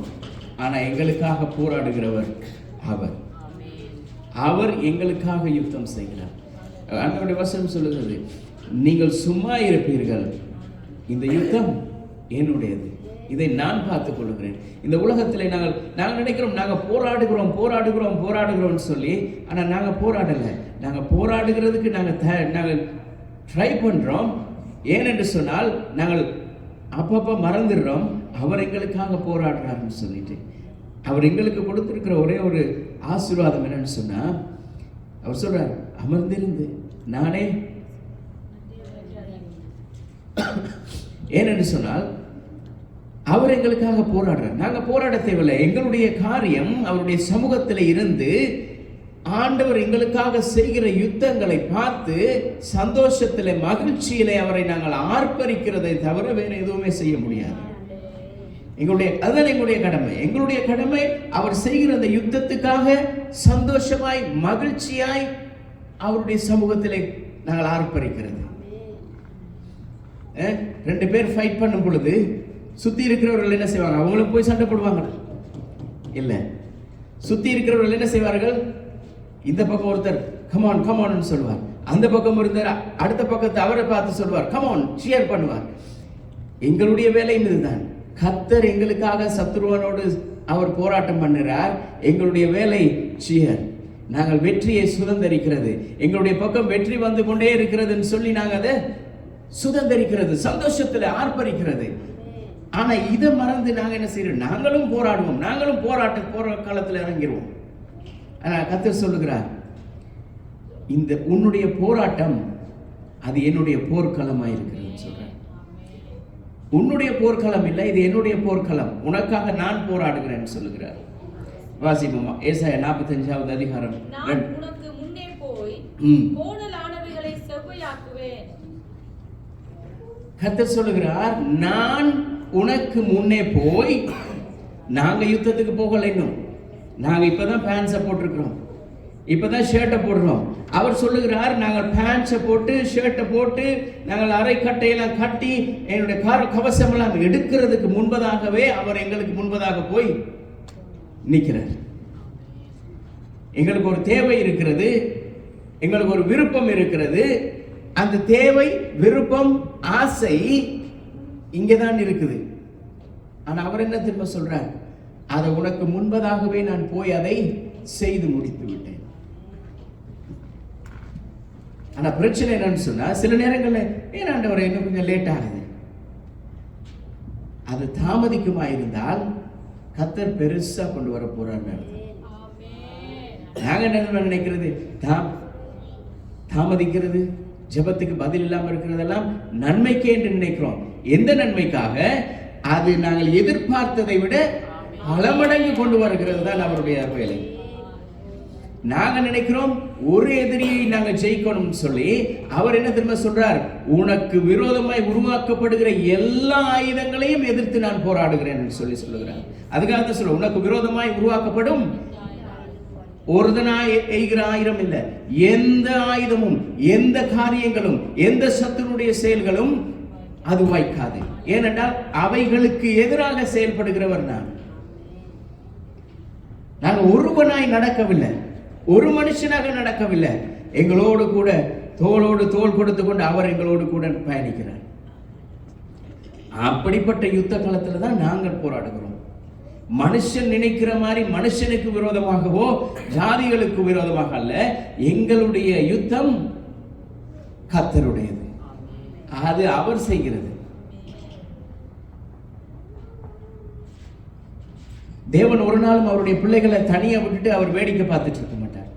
ஆனால் எங்களுக்காக போராடுகிறவர் அவர் எங்களுக்காக யுத்தம் செய்கிறார். ஆண்டவருடைய வசனம் சொல்லுகிறது, நீங்கள் சும்மா இருப்பீர்கள், இந்த யுத்தம் என்னுடையது, இதை நான் பார்த்துக் கொள்கிறேன். இந்த உலகத்தில் நாங்கள் நினைக்கிறோம் நாங்கள் போராடுகிறோம் சொல்லி. ஆனால் நாங்கள் போராடலை. நாங்கள் போராடுகிறதுக்கு நாங்கள் ட்ரை பண்ணுறோம். ஏனென்று சொன்னால் நாங்கள் அப்பப்போ மறந்துடுறோம் அவர் எங்களுக்காக போராடுறாருன்னு சொல்லிட்டு. அவர் எங்களுக்கு கொடுத்திருக்கிற ஒரே ஒரு ஆசீர்வாதம் என்னன்னு சொன்னா, அவர் சொல்றார், அமர்ந்திருந்து நானே. ஏனென்று சொன்னால் அவர் எங்களுக்காக போராடுறார். நாங்க போராட தேவையில்லை. எங்களுடைய காரியம் அவருடைய சமூகத்தில் இருந்து ஆண்டவர் எங்களுக்காக செய்கிற யுத்தங்களை பார்த்து சந்தோஷத்திலே மகிழ்ச்சியிலே அவரை நாங்கள் ஆர்ப்பரிக்கிறதை தவிர வேற எதுவுமே செய்ய முடியாது. அதுதான் எங்களுடைய கடமை. அவர் செய்கிற அந்த யுத்தத்துக்காக சந்தோஷமாய் மகிழ்ச்சியாய் அவருடைய சமூகத்திலே நாங்கள் ஆர்ப்பரிக்கிறது. 2 பேர் ஃபைட் பண்ணும் பொழுது சுத்தி இருக்கிறவர்கள் என்ன செய்வாங்க? அவங்களும் போய் சண்டை போடுவாங்க? இல்ல, சுத்தி இருக்கிறவர்கள் என்ன செய்வார்கள்? இந்த பக்கம் ஒருத்தர் கமான் சொல்வார், அந்த பக்கம் இருந்தார் அடுத்த பக்கத்தை அவரை பார்த்து சொல்வார் கமான் சியர் பண்ணுவார். எங்களுடைய வேலையும் இதுதான். கர்த்தர் எங்களுக்காக சத்துருவனோடு அவர் போராட்டம் பண்ணுகிறார். எங்களுடைய வேலை சியர். நாங்கள் வெற்றியை சுதந்திரிக்கிறது. எங்களுடைய பக்கம் வெற்றி வந்து கொண்டே இருக்கிறதுன்னு சொல்லி நாங்கள் அதை சுதந்திரிக்கிறது, சந்தோஷத்தில் ஆர்ப்பரிக்கிறது. ஆனா இதை மறந்து நாங்கள் என்ன செய்யறோம்? நாங்களும் போராடுவோம், நாங்களும் போராட்ட காலத்தில் இறங்கிடுவோம். ஆனா கர்த்தர் சொல்லுகிறார், இந்த உன்னுடைய போராட்டம் அது என்னுடைய போர்க்களமா இருக்கிறது சொல்ற. உன்னுடைய போர்க்களம் இல்லை, இது என்னுடைய போர்க்களம், உனக்காக நான் போராடுகிறேன் சொல்லுகிறார். வாசிப்போமா ஏசாயா 45வது அதிகாரம். நான் உனக்கு முன்னே போய் கோணலானவைகளை செவ்வையாக்குவேன். கர்த்தர் சொல்லுகிறார், நான் உனக்கு முன்னே போய். நாங்க யுத்தத்துக்கு போகல இன்னும். நாங்க இப்பதான் பேண்ட்ஸை போட்டிருக்கிறோம், இப்பதான் ஷர்ட்டை போடுறோம். அவர் சொல்லுகிறார், நாங்கள் பேண்ட்ஸை போட்டு ஷர்ட்டை போட்டு நாங்கள் அரை கட்டையெல்லாம் கட்டி என்னுடைய கவசம் எல்லாம் எடுக்கிறதுக்கு முன்பதாகவே அவர் எங்களுக்கு முன்பதாக போய் நிற்கிறார். எங்களுக்கு ஒரு தேவை இருக்கிறது, எங்களுக்கு ஒரு விருப்பம் இருக்கிறது. அந்த தேவை, விருப்பம், ஆசை இங்கதான் இருக்குது. ஆனா அவர் என்ன திரும்ப சொல்றார்? அதை உனக்கு முன்பதாகவே நான் போய் அதை செய்து முடித்து விட்டேன். ஆனா பிரச்சனை என்னன்னு சொன்னா, சில நேரங்கள்ல ஏன் ஆண்டவரே இன்னும் கொஞ்சம் லேட் ஆகுது. அது தாமதிக்குமா இருந்தால் கர்த்தர் பெருசா கொண்டு வர போறாரு. நாங்க என்ன நினைக்கிறது? தாமதிக்கிறது, ஜெபத்துக்கு பதில் இல்லாம இருக்கிறதெல்லாம் நன்மைக்கே என்று நினைக்கிறோம். எந்த நன்மைக்காக? அது நாங்கள் எதிர்பார்த்ததை விட பல மடங்கு கொண்டு வருகிறது தான் அவருடைய வேலை. நாங்க நினைக்கிறோம் ஒரு எதிரியை நாங்க ஜெயிக்கணும் சொல்லி. அவர் என்ன திரும்ப சொல்றார்? உனக்கு விரோதமாய் உருவாக்கப்படுகிற எல்லா ஆயுதங்களையும் எதிர்த்து நான் போராடுகிறேன் என்று சொல்லி சொல்லுகிறார். அதுக்காக தான் சொல்ல, உனக்கு விரோதமாய் உருவாக்கப்படும் ஒருதனாய் எய்கிற ஆயிரம் இல்லை, எந்த ஆயுதமும் எந்த காரியங்களும் எந்த சத்துருடைய செயல்களும் அது வாய்க்காது. ஏனென்றால் அவைகளுக்கு எதிராக செயல்படுகிறவர் நான். நாங்கள் ஒருவனாய் நடக்கவில்லை, ஒரு மனுஷனாக நடக்கவில்லை. எங்களோடு கூட தோளோடு தோள் கொடுத்து கொண்டு அவர் எங்களோடு கூட பயணிக்கிறார். அப்படிப்பட்ட யுத்த காலத்துல தான் நாங்கள் போராடுகிறோம். மனுஷன் நினைக்கிற மாதிரி மனுஷனுக்கு விரோதமாகவோ ஜாதிகளுக்கு விரோதமாக அல்ல. எங்களுடைய யுத்தம் கர்த்தருடையது, அது அவர் செய்கிறது. தேவன் ஒரு நாளும் அவருடைய பிள்ளைகளை தனியா விட்டுட்டு அவர் வேடிக்கை பார்த்துட்டு இருக்க மாட்டார்.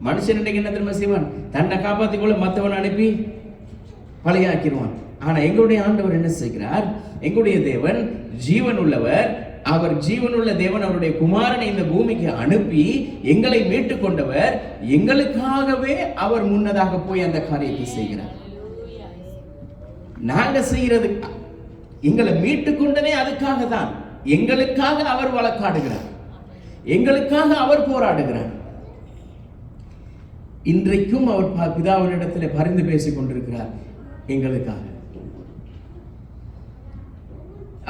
மனுஷன் இன்னைக்கு என்ன தெரியுமா செய்வான்? தன்னை காப்பாற்றிக் கொள்ள மற்றவன் அனுப்பி பழையாக்கிடுவான். ஆனா எங்களுடைய ஆண்டவர் என்ன செய்கிறார்? எங்களுடைய தேவன் ஜீவன் உள்ளவர். அவர் ஜீவனுள்ள தேவன். அவருடைய குமாரனை இந்த பூமிக்கு அனுப்பி எங்களை மீட்டு கொண்டவர். எங்களுக்காகவே அவர் முன்னதாக போய் அந்த காரியத்தை செய்கிறார். நாங்க செய்யறது எங்களை மீட்டு கொண்டனே அதுக்காக தான். எங்களுக்காக அவர் வழக்காடுகிறார், எங்களுக்காக அவர் போராடுகிறார். இன்றைக்கும் அவர் பிதாவினிடத்தில் பரிந்து பேசிக் கொண்டிருக்கிறார் எங்களுக்காக.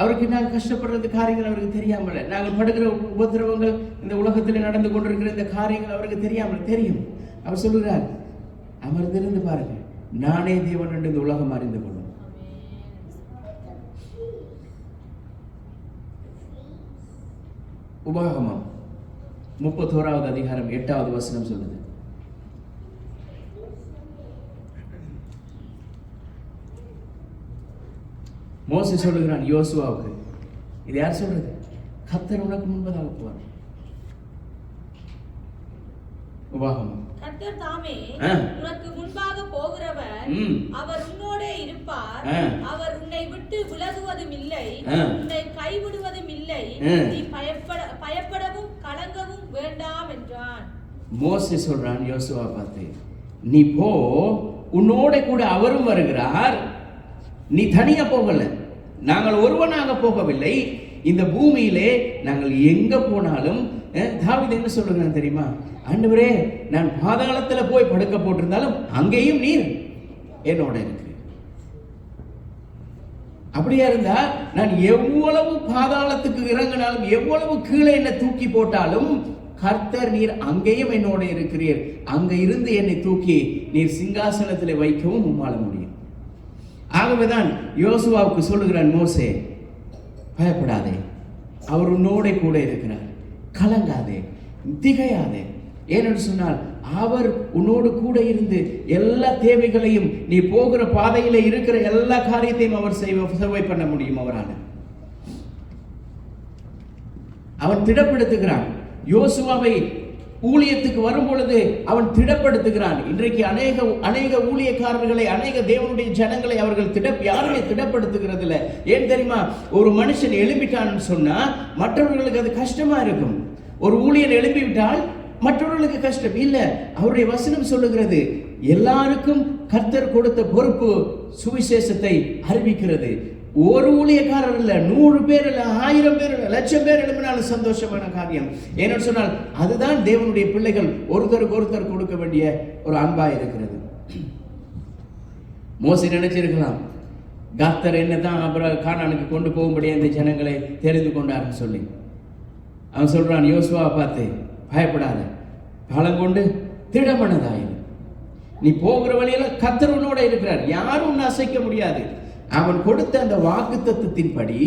அவருக்கு நாங்கள் கஷ்டப்படுறது காரியங்கள் அவருக்கு தெரியாமல், நாங்கள் படுகிற உபத்திரவங்கள் இந்த உலகத்தில் நடந்து கொண்டிருக்கிற இந்த காரியங்கள் அவருக்கு தெரியாமல் தெரியும். அவர் சொல்லுகிறார், அமர்ந்திருந்து பாருங்க, நானே தேவன் என்று இந்த உலகம் அறிந்து கொள்ளும். உபாகமம் 31வது அதிகாரம் 8வது வசனம் சொல்லுது, மோசே சொல்லுகிறான் யோசுவாவுக்கு, இது யார் சொல்றது? கர்த்தர் உனக்கு முன்பதாக போவார். உபாகமம், கர்த்தர் தாமே உனக்கு முன்பாக போகிறவர், அவர் உன்னோடே இருப்பார், அவர் உன்னை விட்டு விலகுவதும் இல்லை, உன்னை கைவிடுவதும் இல்லை, நீ பயப்படவும் கலங்கவும் வேண்டாம் என்றான். மோசே சொல்றான் யோசுவா பார்த்து, நீ போ, உன்னோட கூட அவரும் வருகிறார், நீ தனியா போகல, நாங்கள் ஒருவனாக போகவில்லை, இந்த பூமியிலே நாங்கள் எங்க போனாலும். தாவீது என்ன சொல்லுங்க தெரியுமா? ஆண்டவரே, நான் பாதாளத்துல போய் படுக்க போட்டிருந்தாலும் அங்கேயும் நீர் என்னோட இருக்கு. அப்படியா இருந்தா நான் எவ்வளவு பாதாளத்துக்கு இறங்கினாலும், எவ்வளவு கீழே என்ன தூக்கி போட்டாலும், கர்த்தர் நீர் அங்கேயும் என்னோட இருக்கிறீர், அங்க இருந்து என்னை தூக்கி நீர் சிங்காசனத்தில் வைக்கவும் உம்மால முடியும். ஆகவேதான் யோசுவாவுக்கு சொல்லுகிறான் மோசே, பயப்படாதே, அவர் உன்னோட கூட இருக்கிறார், கலங்காதே, திகையாதே. ஏனென்று சொன்னால் அவர் உன்னோடு கூட இருந்து எல்லா தேவைகளையும், நீ போகிற பாதையில இருக்கிற எல்லா காரியத்தையும் அவர் சேவை பண்ண முடியும் அவரால். அவன் திடப்படுத்துகிறான். யோசுவாவை ஊழியத்துக்கு வரும் பொழுது அவன் திடப்படுத்துகிறான். இன்றைக்கு அநேக ஊழியக்காரர்களை, அநேக தேவனுடைய ஜனங்களை அவர்கள் யாருமே திடப்படுத்துகிறது இல்லை. ஏன் தெரியுமா? ஒரு மனுஷன் எழும்பிட்டான்னு சொன்னா மற்றவர்களுக்கு அது கஷ்டமா இருக்கும். ஒரு ஊழியர் எழும்பிவிட்டால் மற்றவர்களுக்கு கஷ்டம் இல்ல. அவருடைய வசனம் சொல்லுகிறது, எல்லாருக்கும் கர்த்தர் கொடுத்த பொறுப்பு சுவிசேஷத்தை அறிவிக்கிறது. ஒரு ஊழியக்காரர் இல்ல, 100 பேர் இல்ல, 1000 பேர் இல்ல, 1,00,000 பேர் எழுப்பினாலும் சந்தோஷமான காரியம். ஏன்னு சொன்னால் அதுதான் தேவனுடைய பிள்ளைகள் ஒருத்தருக்கு ஒருத்தர் கொடுக்க வேண்டிய ஒரு அன்பா இருக்கிறது. மோசே நினைச்சிருக்கலாம், கர்த்தர் என்னதான் அப்புறம் கானானுக்கு கொண்டு போகும்படியே இந்த ஜனங்களை தெரிந்து கொண்டார்னு சொல்லி. அவன் சொல்றான் யோசுவாவை பார்த்து, பயப்படாத, பலங்கொண்டு திடமனதாயிரு, நீ போகிற வழியில கர்த்தர் உன்னோட இருக்கிறார், யாரும் உன்னை அசைக்க முடியாது. அவன் கொடுத்த அந்த வாக்குத்தத்தத்தின்படி,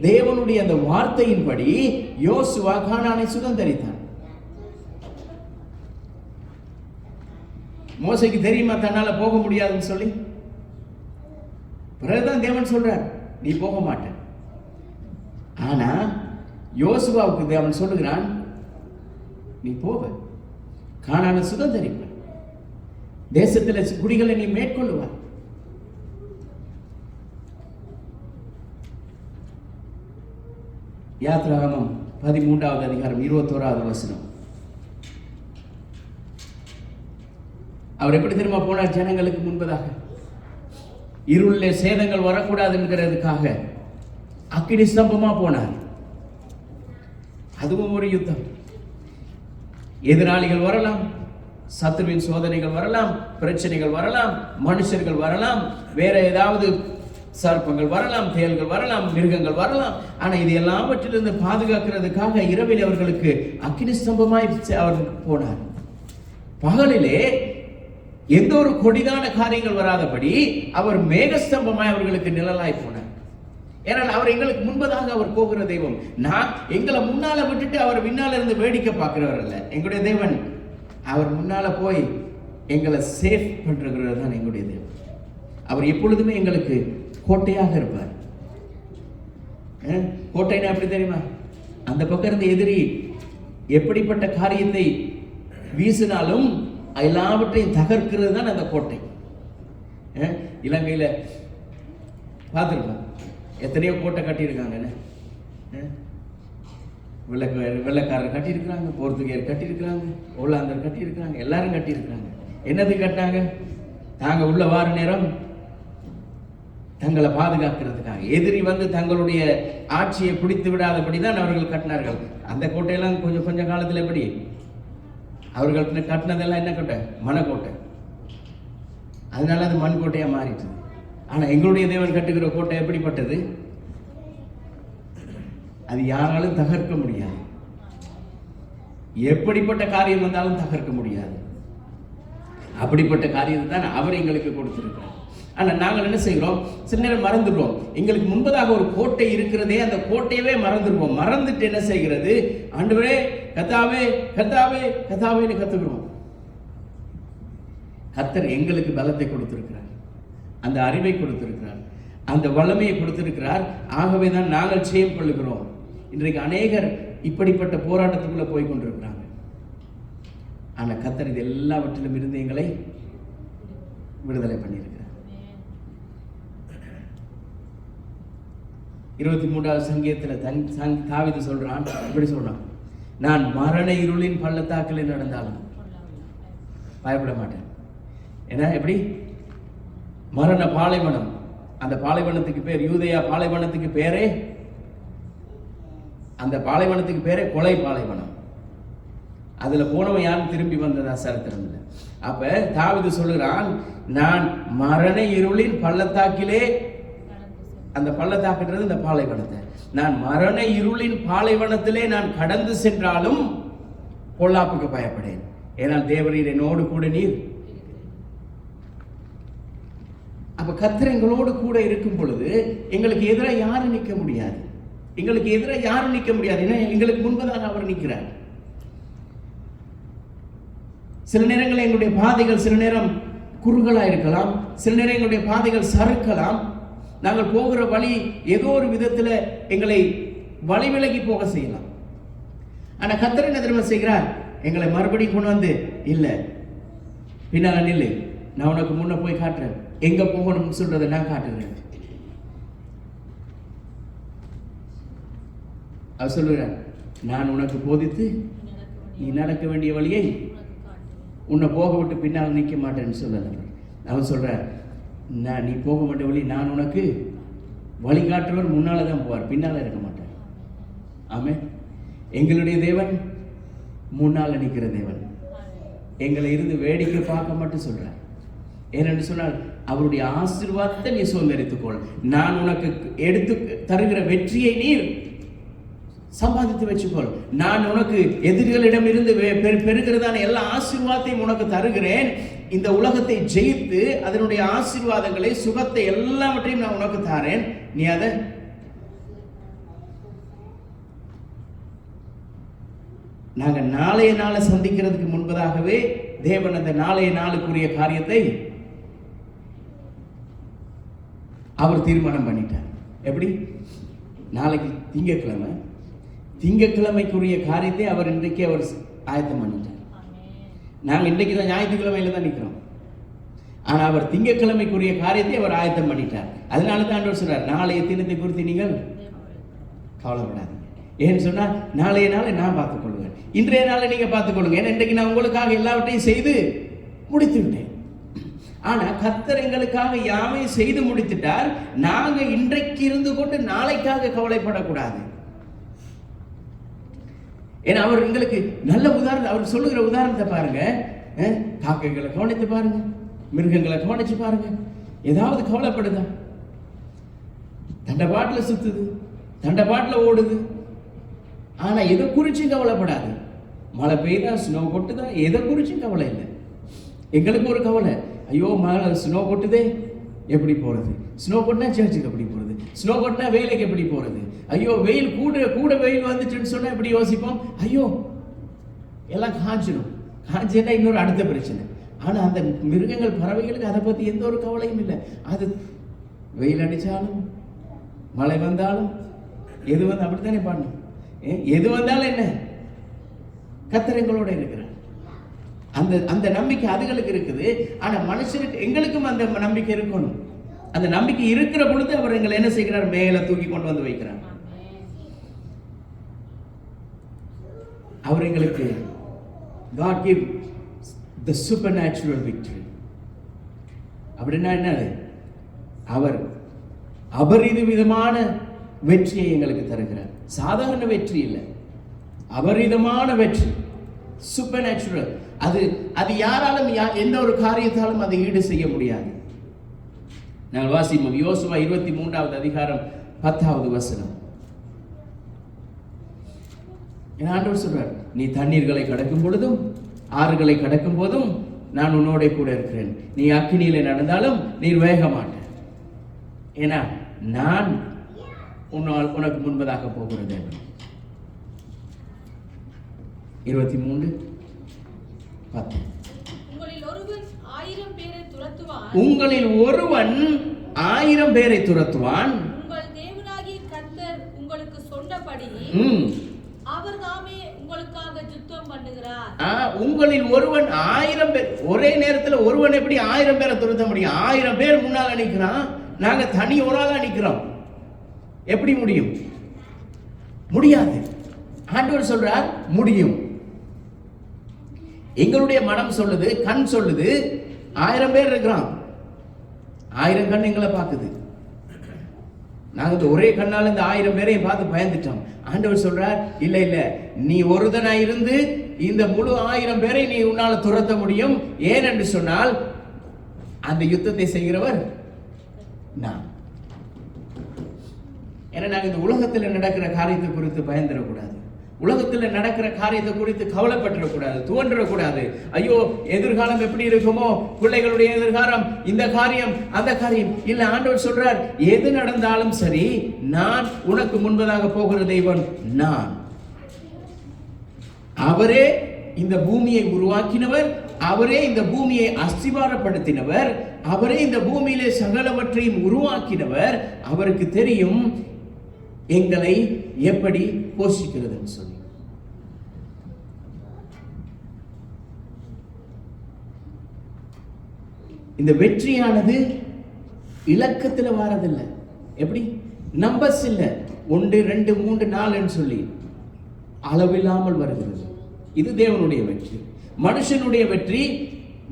தேவனுடைய அந்த வார்த்தையின்படி யோசுவா கானானை சுதந்தரித்தான். மோசைக்கு தெரியுமா தன்னால போக முடியாதுன்னு சொல்லி? பிறகுதான் தேவன் சொல்றார், நீ போக மாட்ட. ஆனா யோசுவாவுக்கு அவன் சொல்லுகிறான், நீ போவ, கானானை சுதந்தரிப்ப, தேசத்தில் குடிகளை நீ மேற்கொள்ளுவார். யாத்ராகமம் 13வது அதிகாரம் 21வது வசனம். அவர் எப்படி தெரியுமா போனார்? ஜனங்களுக்கு முன்பதாக இருளிலே சேதங்கள் வரக்கூடாது என்கிறதுக்காக அக்கினி ஸ்தம்பமா போனார். அதுவும் ஒரு யுத்தம். எதிராளிகள் வரலாம், சத்துருவின் சோதனைகள் வரலாம், பிரச்சனைகள் வரலாம், மனுஷர்கள் வரலாம், வேற ஏதாவது சர்ப்பங்கள் வரலாம், தேள்கள் வரலாம், மிருகங்கள் வரலாம். ஆனா இது எல்லாவற்றிலிருந்து பாதுகாக்கிறதுக்காக இரவில் அவர்களுக்கு அக்கினி ஸ்தம்பமாய் அவர் போனார். பகலிலே எந்த ஒரு கொடிதான காரியங்கள் வராதபடி அவர் மேகஸ்தம்பமாய் அவர்களுக்கு நிழலாய் போனார். ஏனால் அவர் எங்களுக்கு முன்பதாக அவர் போகிற தெய்வம். நான் எங்களை முன்னால விட்டுட்டு அவர் முன்னால இருந்து வேடிக்கை பார்க்கிறவர் அல்ல. எங்களுடைய தேவன் அவர் முன்னால போய் எங்களை சேஃப் பண்றவர் தான் எங்களுடைய தேவன். அவர் எப்பொழுதுமே எங்களுக்கு கோட்டையாக இருப்பார். கோட்டைனா எப்படி தெரியுமா? அந்த பக்கம் இருந்த எதிரி எப்படிப்பட்ட காரியத்தை வீசினாலும் எல்லாவற்றையும் தகர்க்கிறது தான் அந்த கோட்டை. இலங்கையில் பார்த்துருக்கோம், எத்தனையோ கோட்டை கட்டியிருக்காங்க. வெள்ளைக்காரர் கட்டியிருக்கிறாங்க, போர்த்துகேயர் கட்டியிருக்கிறாங்க, ஹோலாந்தர் கட்டியிருக்கிறாங்க, எல்லாரும் கட்டியிருக்கிறாங்க. என்னது கட்டினாங்க? தாங்க உள்ள வார நேரம் தங்களை பாதுகாக்கிறதுக்காக. எதிரி வந்து தங்களுடைய ஆட்சியை பிடித்து விடாதபடி தான் அவர்கள் கட்டினார்கள். அந்த கோட்டையெல்லாம் கொஞ்ச காலத்தில் எப்படி அவர்கள் கட்டினதெல்லாம் என்ன கோட்டை? மணக்கோட்டை. அதனால அது மண் கோட்டையாக மாறிட்டு. ஆனால் எங்களுடைய தேவன் கட்டுகிற கோட்டை எப்படிப்பட்டது? அது யாராலும் தகர்க்க முடியாது. எப்படிப்பட்ட காரியம் வந்தாலும் தகர்க்க முடியாது. அப்படிப்பட்ட காரியத்தை தான் அவர் எங்களுக்கு கொடுத்திருக்கிறார். ஆனால் நாங்கள் என்ன செய்கிறோம்? சில நேரம் மறந்துடுவோம். எங்களுக்கு முன்பதாக ஒரு கோட்டை இருக்கிறதே, அந்த கோட்டையவே மறந்துடுவோம். மறந்துட்டு என்ன செய்கிறது? ஆண்டவரே கர்த்தாவே கர்த்தாவே கர்த்தாவேன்னு கத்துக்கிறோம். கர்த்தர் எங்களுக்கு பலத்தை கொடுத்திருக்கிறார், அந்த அறிவை கொடுத்திருக்கிறார், அந்த வல்லமையை கொடுத்திருக்கிறார். ஆகவே தான் நாங்கள் ஜெயம் கொள்ளுகிறோம். இன்றைக்கு அநேகர் இப்படிப்பட்ட போராட்டத்துக்குள்ள போய் கொண்டிருக்கிறாங்க. ஆனால் கர்த்தர் இது எல்லாவற்றிலும் இருந்து எங்களை விடுதலை பண்ணியிருக்கிறார். 23வது சங்கீதத்தில் தாவீது சொல்றான், இப்படி சொல்றான், நான் மரண இருளின் பள்ளத்தாக்கில் நடந்தாலும் பயப்பட மாட்டேன். ஏன்னா எப்படி? மரண பாலைவனம், அந்த பாலைவனத்துக்கு பேர் யூதேயா பாலைவனத்துக்கு பேரே, அந்த பாலைவனத்துக்கு பேரே கொலை பாலைவனம். அதுல போனவன் யாரும் திரும்பி வந்ததா சரித்திரம் இல்லை. அப்ப தாவீது சொல்லுகிறான், நான் மரண இருளின் பள்ளத்தாக்கிலே, அந்த பள்ளத்தாக்குன்றது இந்த பாலைவனத்தை, நான் மரண இருளின் பாலைவனத்திலே நான் கடந்து சென்றாலும் பொல்லாப்புக்கு பயப்படேன், ஏனால் தேவரீர் என்னோடு கூட நீர். அப்ப கர்த்தர் எங்களோடு கூட இருக்கும் பொழுது எங்களுக்கு எதிராக யாரும் நிற்க முடியாது. எங்களுக்கு எதிராக யாரும் நிற்க முடியாது. ஏன்னா எங்களுக்கு முன்பதாக அவர் நிற்கிறார். சில நேரங்களில் எங்களுடைய பாதைகள் சில நேரம் குறுகலா இருக்கலாம், சில நேரம் எங்களுடைய பாதைகள் சறுக்கலாம். நாங்கள் போகிற வழி ஏதோ ஒரு விதத்தில் எங்களை வழி விலகி போக செய்யலாம். ஆனா கர்த்தர் என்ன தெரியுமா செய்கிறார்? எங்களை மறுபடியும் கொண்டு வந்து, இல்ல பின்னால நில்லு, நான் உனக்கு முன்ன போய் காட்டுறேன், எங்க போகணும்னு சொல்றதை நான் காட்டுறேன். அவர் சொல்லுகிறார், நான் உனக்கு போதித்து நீ நடக்க வேண்டிய வழியை உன்னை போக விட்டு பின்னால் நிற்க மாட்டேன்னு சொல்லல. அவன் சொல்றார், நான் நீ போக வேண்டிய வழி நான் உனக்கு வழிகாட்டுறவர் முன்னால தான் போவார், பின்னால இருக்க மாட்டார். ஆமே. எங்களுடைய தேவன் முன்னால நிற்கிற தேவன். எங்களை இருந்து வேடிக்கை பார்க்க மட்டும் சொல்றார். ஏனென்று சொன்னால் அவருடைய ஆசீர்வாதத்தை நீ சுதந்திரித்துக்கொள், நான் உனக்கு எடுத்து தருகிற வெற்றியை நீர் சம்பாதித்து வச்சுக்கொள், நான் உனக்கு எதிரிகளிடம் இருந்து பெறுகிறதான எல்லா ஆசீர்வாதத்தையும் உனக்கு தருகிறேன், இந்த உலகத்தை ஜெயித்து அதனுடைய ஆசீர்வாதங்களை சுகத்தை எல்லாவற்றையும் நான் உனக்கு தாரேன், நீ அதை நாங்க நாளைய நாளை சந்திக்கிறதுக்கு முன்பதாகவே தேவன் அந்த நாளைய நாளுக்குரிய காரியத்தை அவர் தீர்மானம் பண்ணிட்டார். எப்படி? நாளைக்கு திங்கட்கிழமை, திங்கட்கிழமைக்குரிய காரியத்தை அவர் இன்றைக்கு அவர் ஆயத்தம் பண்ணிட்டார். நாங்கள் இன்றைக்கு தான் ஞாயிற்றுக்கிழமையில தான் நிற்கிறோம். ஆனால் அவர் திங்கட்கிழமைக்குரிய காரியத்தை அவர் ஆயத்தம் பண்ணிட்டார். அதனால தான் ஆண்டவர் சொல்றார், நாளைய தினத்தை குறித்து நீங்கள் கவலைப்படாதீங்க. ஏன்னு சொன்னா நாளைய நாளை நான் பார்த்துக் கொள்வேன், இன்றைய நாளை நீங்க பார்த்துக் கொள்ளுங்க, ஏன்னா இன்றைக்கு நான் உங்களுக்காக எல்லாவற்றையும் செய்து முடித்து விட்டேன். ஆனா கர்த்தர் எங்களுக்காக யாவை செய்து முடித்துட்டார். நாங்க இன்றைக்கு இருந்து கொண்டு நாளைக்காக கவலைப்படக்கூடாது. ஏன்னா அவர் எங்களுக்கு நல்ல உதாரணம், அவர் சொல்லுகிற உதாரணத்தை பாருங்க. காக்கைகளை கவனித்து பாருங்க, மிருகங்களை கவனிச்சு பாருங்க, ஏதாவது கவலைப்படுதா? தண்டை பாட்டில் சுத்துது, தண்டை பாட்டில் ஓடுது, ஆனா எதை குறிச்சும் கவலைப்படாது. மழை பெய்தா, ஸ்னோ கொட்டுதா, எதை குறிச்சும் கவலை இல்லை. எங்களுக்கு ஒரு கவலை, ஐயோ மழை ஸ்னோ கொட்டுதே, எப்படி போறது? ஸ்னோ கொட்டினா சர்ச்சுக்கு எப்படி போறது? ஸ்னோ கொட்டினா வேலைக்கு எப்படி போறது? ஐயோ வெயில் கூட வெயில் வந்துச்சுன்னு சொன்னா எப்படி யோசிப்போம்? ஐயோ எல்லாம் காஞ்சிடும், காஞ்சினா இன்னொரு அடுத்த பிரச்சனை. ஆனா அந்த மிருகங்கள் பறவைகளுக்கு அதை பத்தி எந்த ஒரு கவலையும் இல்லை. அது வெயில் அடிச்சாலும் மழை வந்தாலும் எது வந்து அப்படித்தானே பாடணும். எது வந்தாலும் என்ன, கர்த்தர் எங்களோட இருக்கிறார். அந்த அந்த நம்பிக்கை அதுகளுக்கு இருக்குது. ஆனா மனுஷனுக்கு எங்களுக்கும் அந்த நம்பிக்கை இருக்கணும். அந்த நம்பிக்கை இருக்கிற பொழுது அவர் எங்களை என்ன செய்கிறார்? மேல தூக்கி கொண்டு வந்து வைக்கிறார். அவர் எங்களுக்கு God give the supernatural victory. அப்படின்னா என்னது? அவர் அபரித விதமான வெற்றியை எங்களுக்கு தருகிறார். சாதாரண வெற்றி இல்லை, அபரிதமான வெற்றி, சூப்பர் நேச்சுரல். அது யாராலும் எந்த ஒரு காரியத்தாலும் அதை ஈடு செய்ய முடியாது. நாங்கள் வாசிப்போம் யோசுவா 23வது அதிகாரம் 10வது வசனம். என் ஆண்டவர் சொல்றார், நீ தண்ணீர்களை கடக்கும் பொழுதும் ஆறுகளை கடக்கும் போதும் நான் உன்னோட கூட இருக்கிறேன். நீ அக்கினியில நடந்தாலும் நீர் வேக மாட்ட. ஏன்னா நான் உனக்கு முன்பதாக போகிறது. 23:10. உங்களில் ஒருவன் 1000 பேரை துரத்துவான். உங்கள் தேவனாகிய கர்த்தர் உங்களுக்கு சொன்னபடி அவர்தாமே உங்களுக்காக யுத்தம் பண்ணுகிறார். உங்களில் ஒருவன் 1000 பேர், ஒரே நேரத்தில் ஒருவன் எப்படி 1000 பேரை துரத்த முடியும்? 1000 பேர் முன்னால நிற்கிறான், நாங்க தனி ஒரு ஆளா நிற்கிறோம். எப்படி முடியும்? முடியாது. ஆண்டவர் சொல்றார் முடியும். எங்களுடைய மனம் சொல்லுது, கண் சொல்லுது 1000 பேர் இருக்கிறான், 1000 கண் எங்களை பார்க்குது. நாங்க இந்த ஒரே கண்ணால இந்த 1000 பேரையும் பார்த்து பயந்துட்டோம். ஆண்டவர் சொல்றார், இல்ல இல்ல, நீ ஒருதனா இருந்து இந்த முழு 1000 பேரை நீ உன்னால துரத்த முடியும். ஏனென்று சொன்னால் அந்த யுத்தத்தை செய்கிறவர் நான். ஏன்னா நாங்க இந்த உலகத்தில் நடக்கிற காரியத்தை குறித்து பயந்துடக்கூடாது, உலகத்தில் நடக்கிற காரியத்தை குறித்து கவலைப்பட்டுடக்கூடாது, துவண்டக்கூடாது. ஐயோ எதிர்காலம் எப்படி இருக்குமோ, பிள்ளைகளுடைய எதிர்காலம், இந்த காரியம் அந்த காரியம் இல்ல. ஆண்டவர் சொல்றார், எது நடந்தாலும் சரி, நான் உனக்கு முன்பதாக போகிற தெய்வன் நான். அவரே இந்த பூமியை உருவாக்கினவர், அவரே இந்த பூமியை அஸ்திவாரப்படுத்தினவர், அவரே இந்த பூமியிலே சகலவற்றையும் உருவாக்கினவர். அவருக்கு தெரியும் எங்களை எப்படி போஷிக்கிறதுன்னு சொல்லி. இந்த வெற்றியானது இலக்கத்தில் வாரதில்லை. எப்படி? நம்பர்ஸ் இல்லை, 1 2 3 4 சொல்லி அளவில்லாமல் வருகிறது. இது தேவனுடைய வெற்றி. மனுஷனுடைய வெற்றி,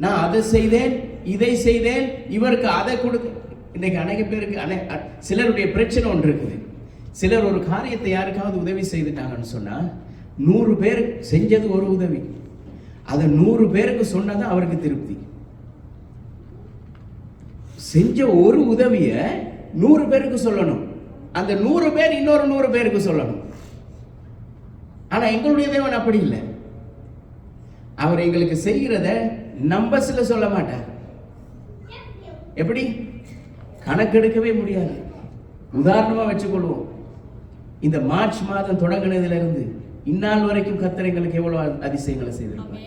நான் அதை செய்தேன், இதை செய்தேன், இவருக்கு அதை கொடுத்து. இன்னைக்கு அநேக பேருக்கு சிலருடைய பிரச்சனை ஒன்று இருக்குது. சிலர் ஒரு காரியத்தை யாருக்காவது உதவி செய்துட்டாங்கன்னு சொன்னா 100 பேர் செஞ்சது ஒரு உதவி, அதை 100 பேருக்கு சொன்னதான் அவருக்கு திருப்தி. செஞ்ச ஒரு உதவிய 100 பேருக்கு சொல்லணும், அந்த 100 பேர் இன்னொரு 100 பேருக்கு சொல்லணும். ஆனா எங்களுடைய தேவன் அப்படி இல்லை. அவர் எங்களுக்கு செய்கிறத நம்பர்ஸ்ல சொல்ல மாட்டார். எப்படி? கணக்கெடுக்கவே முடியாது. உதாரணமா வச்சுக்கொள்வோம், இந்த மார்ச் மாதம் தொடங்கினதுல இருந்து இந்நாள் வரைக்கும் கர்த்தர் எங்களுக்கு எவ்வளவு அதிசயங்களை செய்திருப்பார்.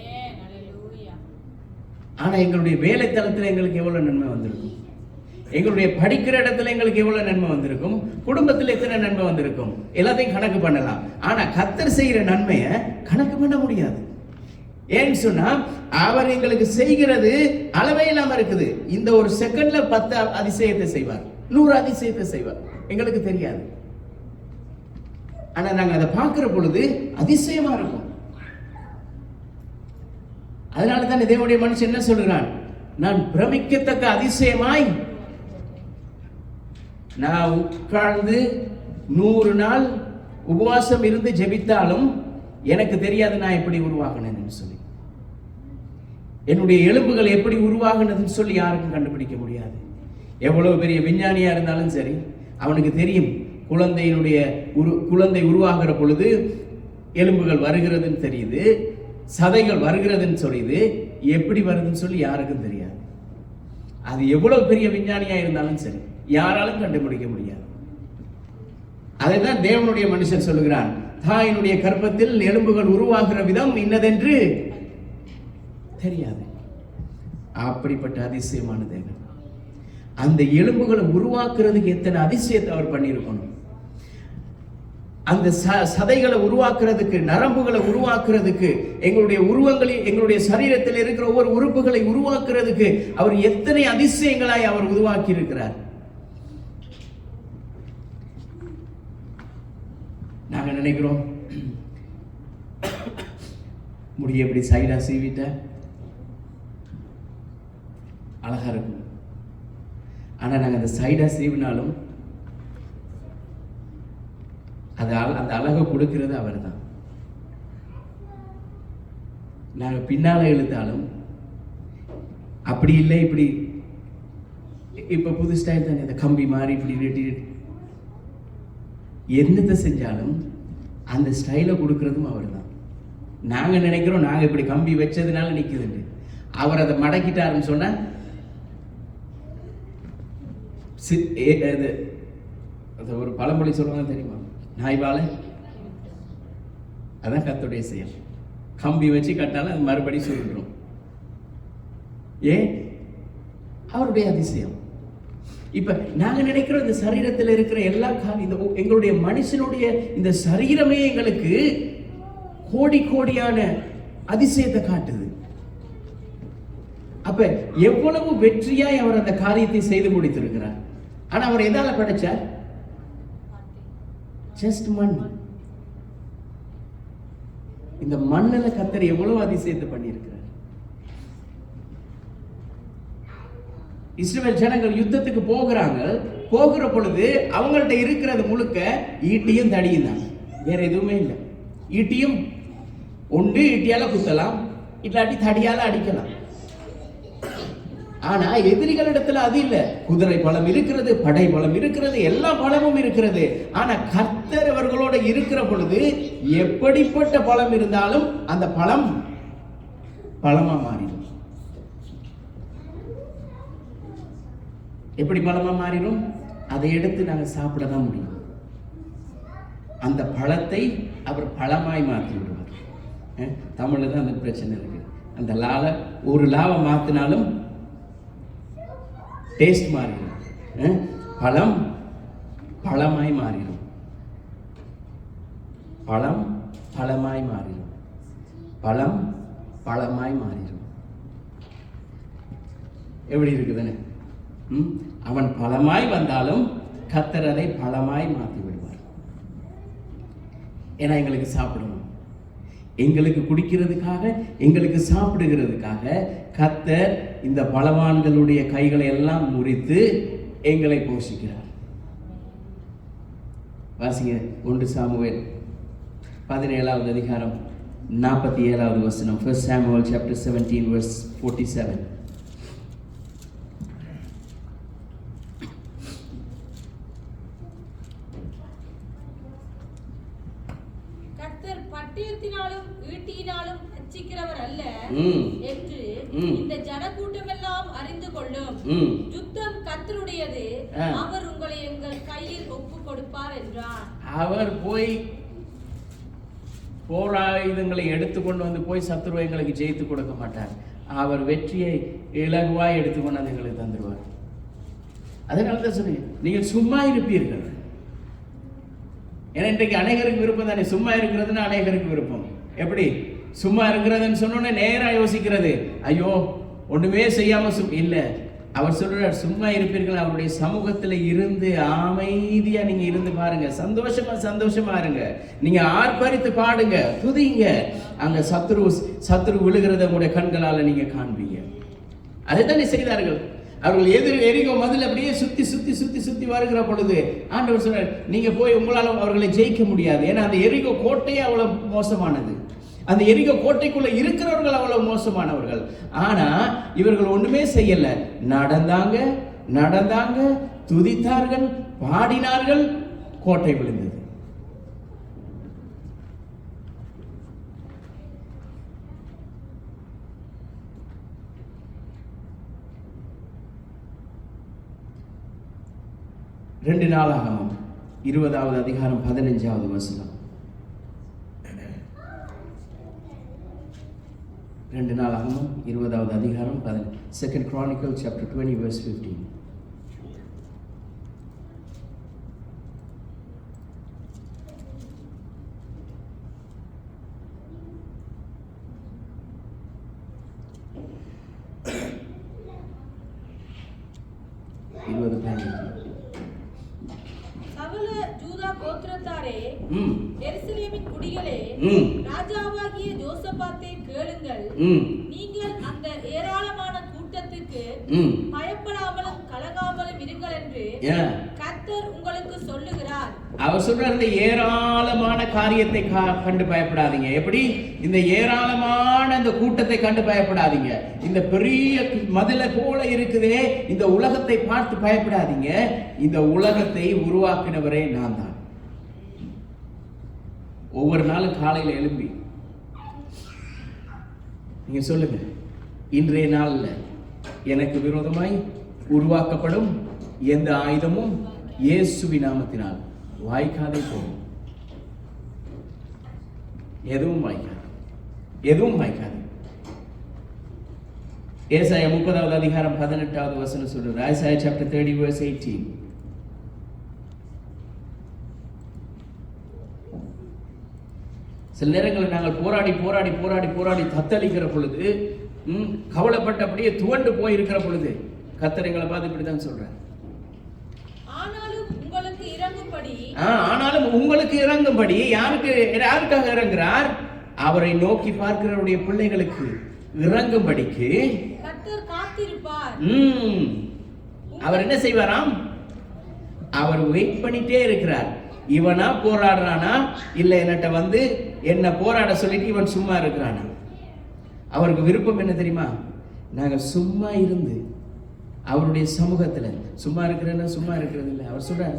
ஆனா எங்களுடைய வேலை தளத்துல எங்களுக்கு எவ்வளவு நன்மை வந்திருக்கும், எங்களுடைய படிக்கிற இடத்துல எங்களுக்கு எவ்வளவு நன்மை வந்திருக்கும், குடும்பத்தில் எத்தனை நன்மை வந்திருக்கும், எல்லாத்தையும் கணக்கு பண்ணலாம். ஆனா கர்த்தர் செய்கிற நன்மையை கணக்கு பண்ண முடியாது. ஏன்னு சொன்னா அவர் எங்களுக்கு செய்கிறது அளவே இல்லாம இருக்குது. இந்த ஒரு செகண்ட்ல 10 அதிசயத்தை செய்வார், 100 அதிசயத்தை செய்வார், எங்களுக்கு தெரியாது. ஆனா நாங்க அதை பார்க்கிற பொழுது அதிசயமா இருக்கும். அதனால தான் தேவனுடைய மனுஷன் என்ன சொல்கிறான், நான் பிரமிக்கத்தக்க அதிசயமாய் நான் உட்கார்ந்து 100 நாள் உபவாசம் இருந்து ஜெபித்தாலும் எனக்கு தெரியாது நான் எப்படி உருவாகினேன்னு சொல்லி. என்னுடைய எலும்புகள் எப்படி உருவாகினதுன்னு சொல்லி யாருக்கும் கண்டுபிடிக்க முடியாது. எவ்வளவு பெரிய விஞ்ஞானியா இருந்தாலும் சரி, அவனுக்கு தெரியும் குழந்தை உருவாகிற பொழுது எலும்புகள் வருகிறதுன்னு தெரியுது, சதைகள் வருகிறதுன்னு சொல்லிது, எப்படி வருதுன்னு சொல்லி யாருக்கும் தெரியாது. அது எவ்வளவு பெரிய விஞ்ஞானியா இருந்தாலும் சரி, யாராலும் கண்டுபிடிக்க முடியாது. அதைதான் தேவனுடைய மனுஷன் சொல்லுகிறான், தாயினுடைய கர்ப்பத்தில் எலும்புகள் உருவாகிற விதம் இன்னதென்று தெரியாது. அப்படிப்பட்ட அதிசயமான தேவன். அந்த எலும்புகளை உருவாக்குறதுக்கு எத்தனை அதிசயத்தை அவர் பண்ணியிருக்கணும். அந்த சதைகளை உருவாக்குறதுக்கு, நரம்புகளை உருவாக்குறதுக்கு, எங்களுடைய உருவங்களில், எங்களுடைய சரீரத்தில் இருக்கிற ஒவ்வொரு உறுப்புகளை உருவாக்குறதுக்கு அவர் எத்தனை அதிசயங்களாய் அவர் உருவாக்கி இருக்கிறார். நாங்க நினைக்கிறோம் முடிய எப்படி சைடா சீவிட்ட அழகா இருக்கும். ஆனா நாங்க அந்த சைடா சீவினாலும் அந்த அழகை கொடுக்கிறது அவர் தான். நாங்கள் பின்னால இழுத்தாலும் அப்படி இல்லை, இப்படி இப்ப புது ஸ்டைல் தானே, இந்த கம்பி மாதிரி இப்படி நீட்டி என்னத்தை செஞ்சாலும் அந்த ஸ்டைலை கொடுக்கறதும் அவர் தான். நாங்க நினைக்கிறோம் நாங்க இப்படி கம்பி வச்சதுனால நிக்குதுன்னு. அவர் அதை மடக்கிட்டாருன்னு சொன்னா ஒரு பழமொழி சொல்லுவாங்க தெரியுமா, நாய்வாலை. அதான் கர்த்தருடைய செயல். கம்பி வச்சு கட்டாலும் அது மறுபடியும் சொல்லிடுறோம். ஏன்? அவருடைய அதிசயம். இப்ப நாங்க நினைக்கிறோம் இந்த சரீரத்தில் இருக்கிற எல்லா இந்த எங்களுடைய மனுஷனுடைய இந்த சரீரமே எங்களுக்கு கோடி கோடியான அதிசயத்தை காட்டுது. அப்ப எவ்வளவு வெற்றியாய் அவர் அந்த காரியத்தை செய்து முடித்திருக்கிறார். ஆனா அவர் எதால படைச்சார்? ஜஸ்ட் மண். இந்த மண்ணில் கர்த்தர் எவ்வளவு அதிசயத்தை பண்ணியிருக்கிறார். இஸ்ரவேல் ஜனங்கள் யுத்தத்துக்கு போகிற பொழுது அவங்கள்ட்ட இருக்கிறது முழுக்க ஈட்டியும் தடியும் தான், வேற எதுவுமே இல்லை. ஈட்டியும் ஒன்று ஈட்டியால குத்தலாம், இல்லாட்டி தடியால அடிக்கலாம். ஆனா எதிரிகளிடத்துல அது இல்லை. குதிரை பலம் இருக்கிறது, படை பலம் இருக்கிறது, எல்லா பலமும் இருக்கிறது. ஆனா கர்த்தர் அவர்களோட இருக்கிற பொழுது எப்படிப்பட்ட பலம் இருந்தாலும் அந்த பலம் பலமா மாறிடும். எப்படி பலமா மாறிடும்? அதை எடுத்து நாங்க சாப்பிட தான் முடியும். அந்த பழத்தை அவர் பழமாய் மாற்றி விடுவார். தமிழ்ல தான் அந்த பிரச்சனை இருக்கு. அந்த ஒரு லாவை மாத்தினாலும் டேஸ்ட் மாறிடும். பழம் பழமாய் மாறிடும். பழம் பழமாய் மாறிடும். பழம் பழமாய் மாறிடும். எப்படி இருக்குதுன்னு? அவன் பழமாய் வந்தாலும் கர்த்தர் அதை பழமாய் மாற்றி விடுவார். ஏன்னா எங்களுக்கு சாப்பிடணும், எங்களுக்கு குடிக்கிறதுக்காக, எங்களுக்கு சாப்பிடுகிறதுக்காக கர்த்தர் இந்த பலவான்களுடைய கைகளை எல்லாம் முறித்து எங்களை போஷிக்கிறார். வாசிங்க 1 சாமுவேல் 17வது அதிகாரம் 47வது வசனம். 1 Samuel chapter 17 verse 47. பட்டயத்தினாலும் ஈட்டியினாலும் ரட்சிக்கிறவர் அல்ல என்று இந்த ஜனக்கூட்டம் எல்லாம் அறிந்து கொள்ளும். யுத்தம் கர்த்தருடையது, அவர் உங்களை எங்கள் கையில் ஒப்பு கொடுப்பார் என்றார். அவர் போய் போராயுதங்களை எடுத்துக்கொண்டு வந்து போய் சத்துருவை எங்களுக்கு ஜெயித்து கொடுக்க மாட்டார். அவர் வெற்றியை இலகுவாய் எடுத்துக்கொண்டு வந்து எங்களுக்கு தந்துடுவார். அதனால தான் சொன்னீங்க, நீங்கள் சும்மா இருப்பீர்கள். ஏன்னா இன்றைக்கு அநேகருக்கு விருப்பம் தானே, சும்மா இருக்கிறதுன்னு அநேகருக்கு விருப்பம். எப்படி சும்மா இருக்கிறதுன்னு சொன்னோன்னே நேரா யோசிக்கிறது, ஐயோ ஒண்ணுமே செய்யாம இல்லை. அவர் சொல்றார், சும்மா இருப்பீர்கள். அவருடைய சமூகத்துல இருந்து அமைதியா நீங்க இருந்து பாருங்க, சந்தோஷமா இருங்க. நீங்க ஆர்ப்பரித்து பாடுங்க, துதிங்க. அங்க சத்துரு விழுகிறத உங்களுடைய கண்களால நீங்க காண்பீங்க. அதைத்தானே செய்தார்கள். அவர்கள் எரிகோ மதில் அப்படியே சுத்தி வருகிற பொழுது ஆண்டவர் சொன்னார், நீங்க போய் உங்களால அவர்களை ஜெயிக்க முடியாது. ஏன்னா அந்த எரிகோ கோட்டையே அவ்வளவு மோசமானது. அந்த எரிகோ கோட்டைக்குள்ள இருக்கிறவர்கள் அவ்வளவு மோசமானவர்கள். ஆனா இவர்கள் ஒண்ணுமே செய்யல. நடந்தாங்க, துதித்தார்கள், பாடினார்கள், கோட்டை விழுந்தது. ரெண்டு நாளாகமம் 20வது அதிகாரம் 15வது வசனம். 2 நாளாகமம் 20வது அதிகாரம் 2 Chronicles chapter 20 verse 15. எருசலேமின் குடிகளே, ராஜாவாகிய யோசபாத்தை கேளுங்கள். நீங்கள் அந்த ஏராளமான கூட்டத்துக்கு பயப்படாமலும் கலங்காமலும் இருங்கள் என்று கர்த்தர் கர்த்தர் உங்களுக்கு சொல்லுகிறார். அவர் சொல்றார், இந்த ஏராளமான காரியத்தை கண்டு பயப்படாதீங்க. எப்படி? இந்த ஏராளமான இந்த கூட்டத்தை கண்டு பயப்படாதீங்க. இந்த பெரிய மதிலை போல இருக்குதே, இந்த உலகத்தை பார்த்து பயப்படாதீங்க. இந்த உலகத்தை உருவாக்கினவரே நான் தான். ஒவ்வொரு நாளும் காலையில் எழும்பி நீங்க சொல்லுங்க, இன்றைய நாள்ல எனக்கு விரோதமாய் உருவாக்கப்படும் எந்த ஆயுதமும் இயேசுவின் நாமத்தினால் வாய்க்காதே போகும். எதுவும் வாய்க்காது, எதுவும் வாய்க்காது. ஏசாயா 30வது அதிகாரம் 18வது வசனம் சொல்றது. Isaiah chapter 30 verse 18. சில நேரங்களில் நாங்கள் போராடி போராடி போராடி போராடி தத்தளிக்கிற பொழுது, கவலைப்பட்டு அப்படியே துவண்டு போயிருக்கிற பொழுது கர்த்தர் எங்களை பார்த்து இப்படிதான் சொல்றார், ஆனாலும் உங்களுக்கு இறங்கும்படி. ஆனாலும் உங்களுக்கு இறங்கும்படி. யாருக்காக இறங்குறார்? அவரை நோக்கி பார்க்கிறவருடைய பிள்ளைகளுக்கு இறங்கும்படிக்கு கர்த்தர் காத்திருப்பார். அவர் என்ன செய்வாராம்? அவர் வெயிட் பண்ணிட்டே இருக்கிறார். இவனா போராடுறானா, இல்ல என்னட்ட வந்து என்ன போராட சொல்லிட்டு இவன் சும்மா இருக்கிறானா? அவருக்கு விருப்பம் என்ன தெரியுமா? நாங்க சும்மா இருந்து அவருடைய சமூகத்துல, சும்மா இருக்கிறேன்னா சும்மா இருக்கிறது இல்லை, அவர் சொல்றார்,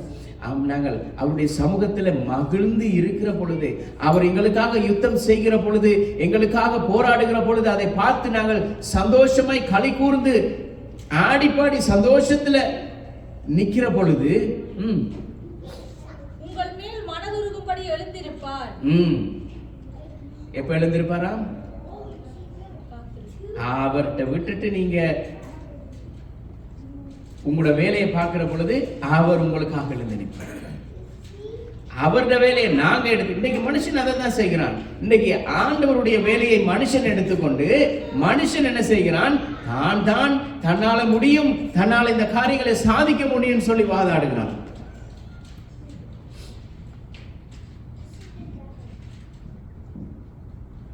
நாங்கள் அவருடைய சமூகத்துல மகிழ்ந்து இருக்கிற பொழுது, அவர் எங்களுக்காக யுத்தம் செய்கிற பொழுது, எங்களுக்காக போராடுகிற பொழுது, அதை பார்த்து நாங்கள் சந்தோஷமாய் களி கூர்ந்து ஆடிப்பாடி சந்தோஷத்துல நிக்கிற பொழுது உங்கள் மேல் மனதுருகும்படி எழுந்திருப்பார். எப்ப எழுந்திருப்பாரா? அவர்கிட்ட விட்டுட்டு நீங்க உங்களோட வேலையை பார்க்கிற பொழுது அவர் உங்களுக்காக எழுந்து நிற்பார். அவருடைய வேலையை நாங்க எடுத்து, இன்னைக்கு மனுஷன் அதை தான் செய்கிறான். இன்னைக்கு ஆண்டவருடைய வேலையை மனுஷன் எடுத்துக்கொண்டு மனுஷன் என்ன செய்கிறான்? தான் தன்னால முடியும், தன்னால் இந்த காரியங்களை சாதிக்க முடியும் சொல்லி வாதாடுகிறான்.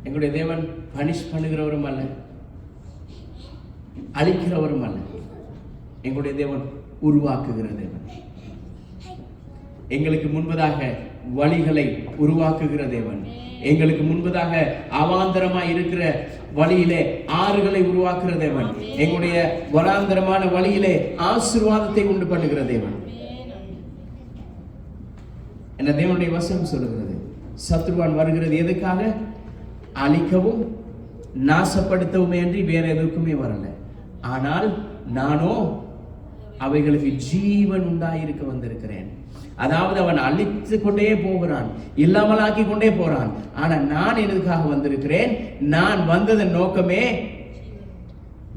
எங்களுடைய தேவன் பனிஷ் பண்ணுகிறவரும் அல்ல, அழிக்கிறவரும் அல்ல. எங்களுடைய தேவன் உருவாக்குகிற தேவன். எங்களுக்கு முன்பதாக வழிகளை உருவாக்குகிற தேவன். எங்களுக்கு முன்பதாக அவாந்தரமாய் இருக்கிற வழியிலே ஆறுகளை உருவாக்குற தேவன். எங்களுடைய வராந்தரமான வழியிலே ஆசீர்வாதத்தை உண்டு பண்ணுகிற தேவன். என்ன தேவனுடைய வசனம் சொல்லுகிறது? சத்ருவான் வருகிறது எதுக்காக? அழிக்கவும் நாசப்படுத்தவுமே அன்றி வேற எதுக்குமே வரல. ஆனால் நானோ அவைகளுக்கு ஜீவன் உண்டாயிருக்க வந்திருக்கிறேன். அதாவது அவன் அழித்து கொண்டே போகிறான், இல்லாமலாக்கி கொண்டே போறான். ஆனா நான் எதுக்காக வந்திருக்கிறேன்? நான் வந்ததன் நோக்கமே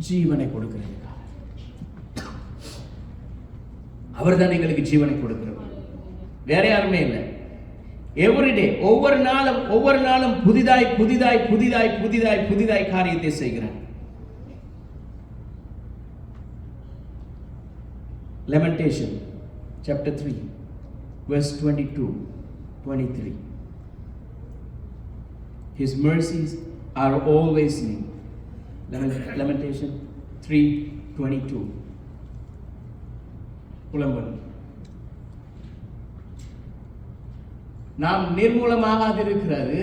ஜீவனை கொடுக்கிறேன். அவர் தான் எங்களுக்கு ஜீவனை கொடுக்கிறவர், வேற யாருமே இல்லை. எவ்ரிடே, ஒவ்வொரு நாளும் புதிதாய் புதிதாய் புதிதாய் புதிதாய் புதிதாய் காரியத்தை செய்கிறார். Lamentation chapter 3 verse 22-23. His mercies are always new. Lamentation 3:22. புலம்பல். நாம் நிர்மூலமாகாதிருக்கிறது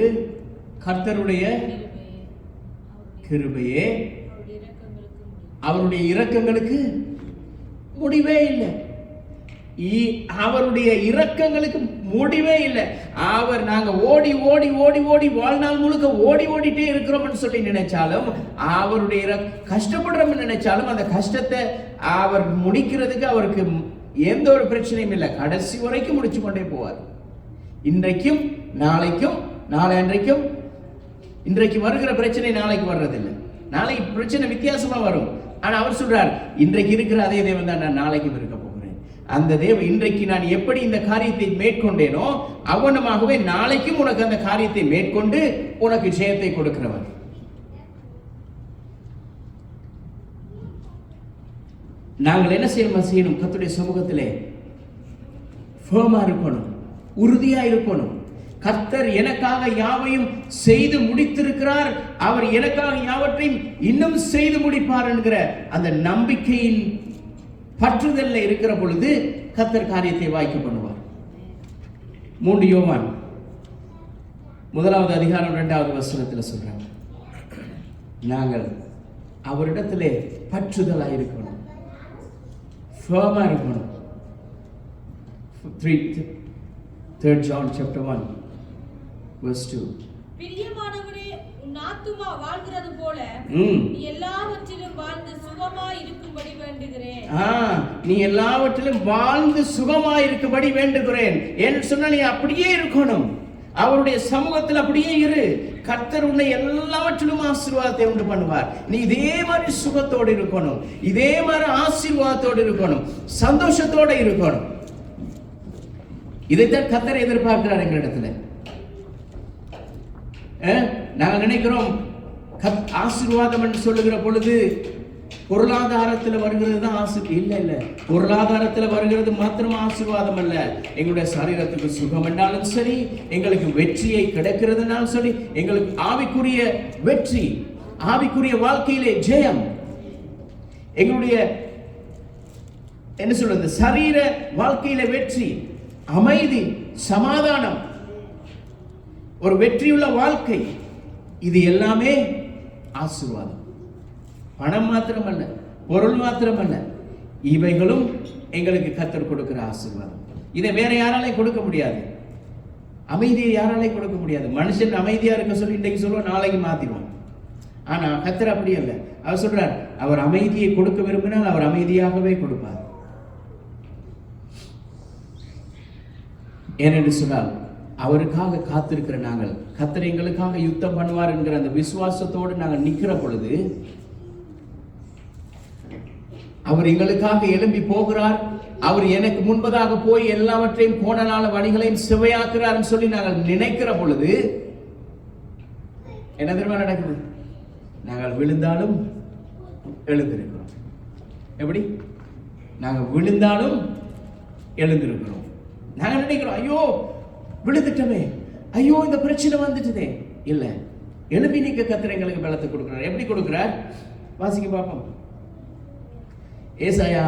கர்த்தருடைய கிருபையே, அவருடைய இரக்கங்களுக்கு முடிவே இல்லை. அவருடைய இரக்கங்களுக்கு முடிவே இல்லை. அவர் நாங்க ஓடி ஓடி ஓடி ஓடி வாழ்நாள் முழுக்க ஓடிட்டே இருக்கிறோம்னு சொல்லி நினைச்சாலும், அவருடைய கஷ்டப்படுறோம்னு நினைச்சாலும், அந்த கஷ்டத்தை அவர் முடிக்கிறதுக்கு அவருக்கு எந்த ஒரு பிரச்சனையும் இல்லை. கடைசி வரைக்கும் முடிச்சு கொண்டே போவார். இன்றைக்கும் நாளைக்கும், நாளை அன்றைக்கும். இன்றைக்கு வருகிற பிரச்சனை நாளைக்கு வர்றதில்லை. நாளைக்கு பிரச்சனை வித்தியாசமா வரும். ஆனா அவர் சொல்றார், இன்றைக்கு இருக்கிற அதே தேவன் தான் நான் நாளைக்கும் இருக்க போகிறேன். அந்த தேவன் இன்றைக்கு நான் எப்படி இந்த காரியத்தை மேற்கொண்டேனோ அவனமாகவே நாளைக்கும் உனக்கு அந்த காரியத்தை மேற்கொண்டு உனக்கு ஜெயத்தை கொடுக்கிறவர். நாங்கள் என்ன செய்யணும்? கர்த்தருடைய சமூகத்திலே ஃபர்மா இருக்கணும், உறுதியா இருக்கணும். கர்த்தர் எனக்காக யாவையும் செய்து முடித்திருக்கிறார், அவர் எனக்காக யாவற்றையும் இன்னும் செய்து முடிப்பார் என்கிற அந்த நம்பிக்கையின் பற்றுதல்ல இருக்கிற பொழுது கர்த்தர் காரியத்தை வாய்க்க பண்ணுவார். 3 யோவான் 1வது அதிகாரம் 2வது வசனத்தில் சொல்றாங்க, நாங்கள் அவரிடத்திலே பற்றுதலா இருக்கணும், ஃபர்மா இருக்கணும். 3 John chapter 1 verse 2. பிரியமானவரே, உன் ஆத்துமா வாழ்கிறது போல நீ எல்லாவற்றிலும் வாழ்ந்து சுகமாய் இருக்கும்படி வேண்டுகிறேன். நீ எல்லாவற்றிலும் வாழ்ந்து சுகமாய் இருக்கும்படி வேண்டுகிறேன் என்று சொன்னா நீ அப்படியே இருக்கணும். அவருடைய சமூகத்தில் அப்படியே இரு. கர்த்தர் உன்னை எல்லாவற்றிலும் ஆசீர்வாதத்தை உண்டு பண்ணுவார். நீ இதே மாதிரி சுகத்தோடு இருக்கணும், இதே மாதிரி ஆசீர்வாதத்தோடு இருக்கணும், சந்தோஷத்தோடு இருக்கணும். இதைத்தான் கர்த்தர் எதிர்பார்க்கிறார் எங்களிடத்துல. நாங்கள் நினைக்கிறோம் ஆசீர்வாதம் என்று சொல்லுகிற பொழுது பொருளாதாரத்தில் வருகிறது தான் இல்ல பொருளாதாரத்தில் வருகிறது மாத்திரம் ஆசீர்வாதம் அல்ல. எங்களுடைய சரீரத்துக்கு சுகம் என்றாலும் சரி, எங்களுக்கு வெற்றியை கிடைக்கிறதுனாலும் சரி, எங்களுக்கு ஆவிக்குரிய வெற்றி, ஆவிக்குரிய வாழ்க்கையிலே ஜெயம், எங்களுடைய என்ன சொல்றது சரீர வாழ்க்கையில வெற்றி, அமைதி, சமாதானம், ஒரு வெற்றியுள்ள வாழ்க்கை, இது எல்லாமே ஆசீர்வாதம். பணம் மாத்திரமல்ல, பொருள் மாத்திரமல்ல, இவைகளும் எங்களுக்கு கர்த்தர் கொடுக்கிற ஆசீர்வாதம். இதை வேற யாராலையும் கொடுக்க முடியாது. அமைதியை யாராலையும் கொடுக்க முடியாது. மனுஷன் அமைதியா இருக்க சொல்லி இன்றைக்கு சொல்லுவோம், நாளைக்கு மாத்திடுவோம். ஆனா கர்த்தர் அப்படி அல்ல. அவர் சொல்றார், அவர் அமைதியை கொடுக்க விரும்பினால் அவர் அமைதியாகவே கொடுப்பார். ஏனென்று சொன்னால் அவருக்காக காத்திருக்கிற நாங்கள், கர்த்தர் எங்களுக்காக யுத்தம் பண்ணுவார் என்கிற அந்த விசுவாசத்தோடு நாங்கள் நிற்கிற பொழுது, அவர் எங்களுக்காக எழும்பி போகிறார், அவர் எனக்கு முன்பதாக போய் எல்லாவற்றையும் கோணலான வழிகளையும் செவையாக்குறார் சொல்லி நாங்கள் நினைக்கிற பொழுது என்ன தெரியுமா நடக்குது? நாங்கள் விழுந்தாலும் எழுந்திருக்கிறோம். எப்படி? நாங்கள் விழுந்தாலும் எழுந்திருக்கிறோம். நாங்கள் நினைக்கிறோம், ஐயோ விழுந்துட்டமே, ஐயோ இந்த பிரச்சனை வந்துட்டுதே. இல்ல, எழுப்பி நிற்க கர்த்தர் எங்களுக்கு பலத்தை கொடுக்கிறார். எப்படி கொடுக்கிறார்? வாசிக்க பார்ப்போம். ஏசாயா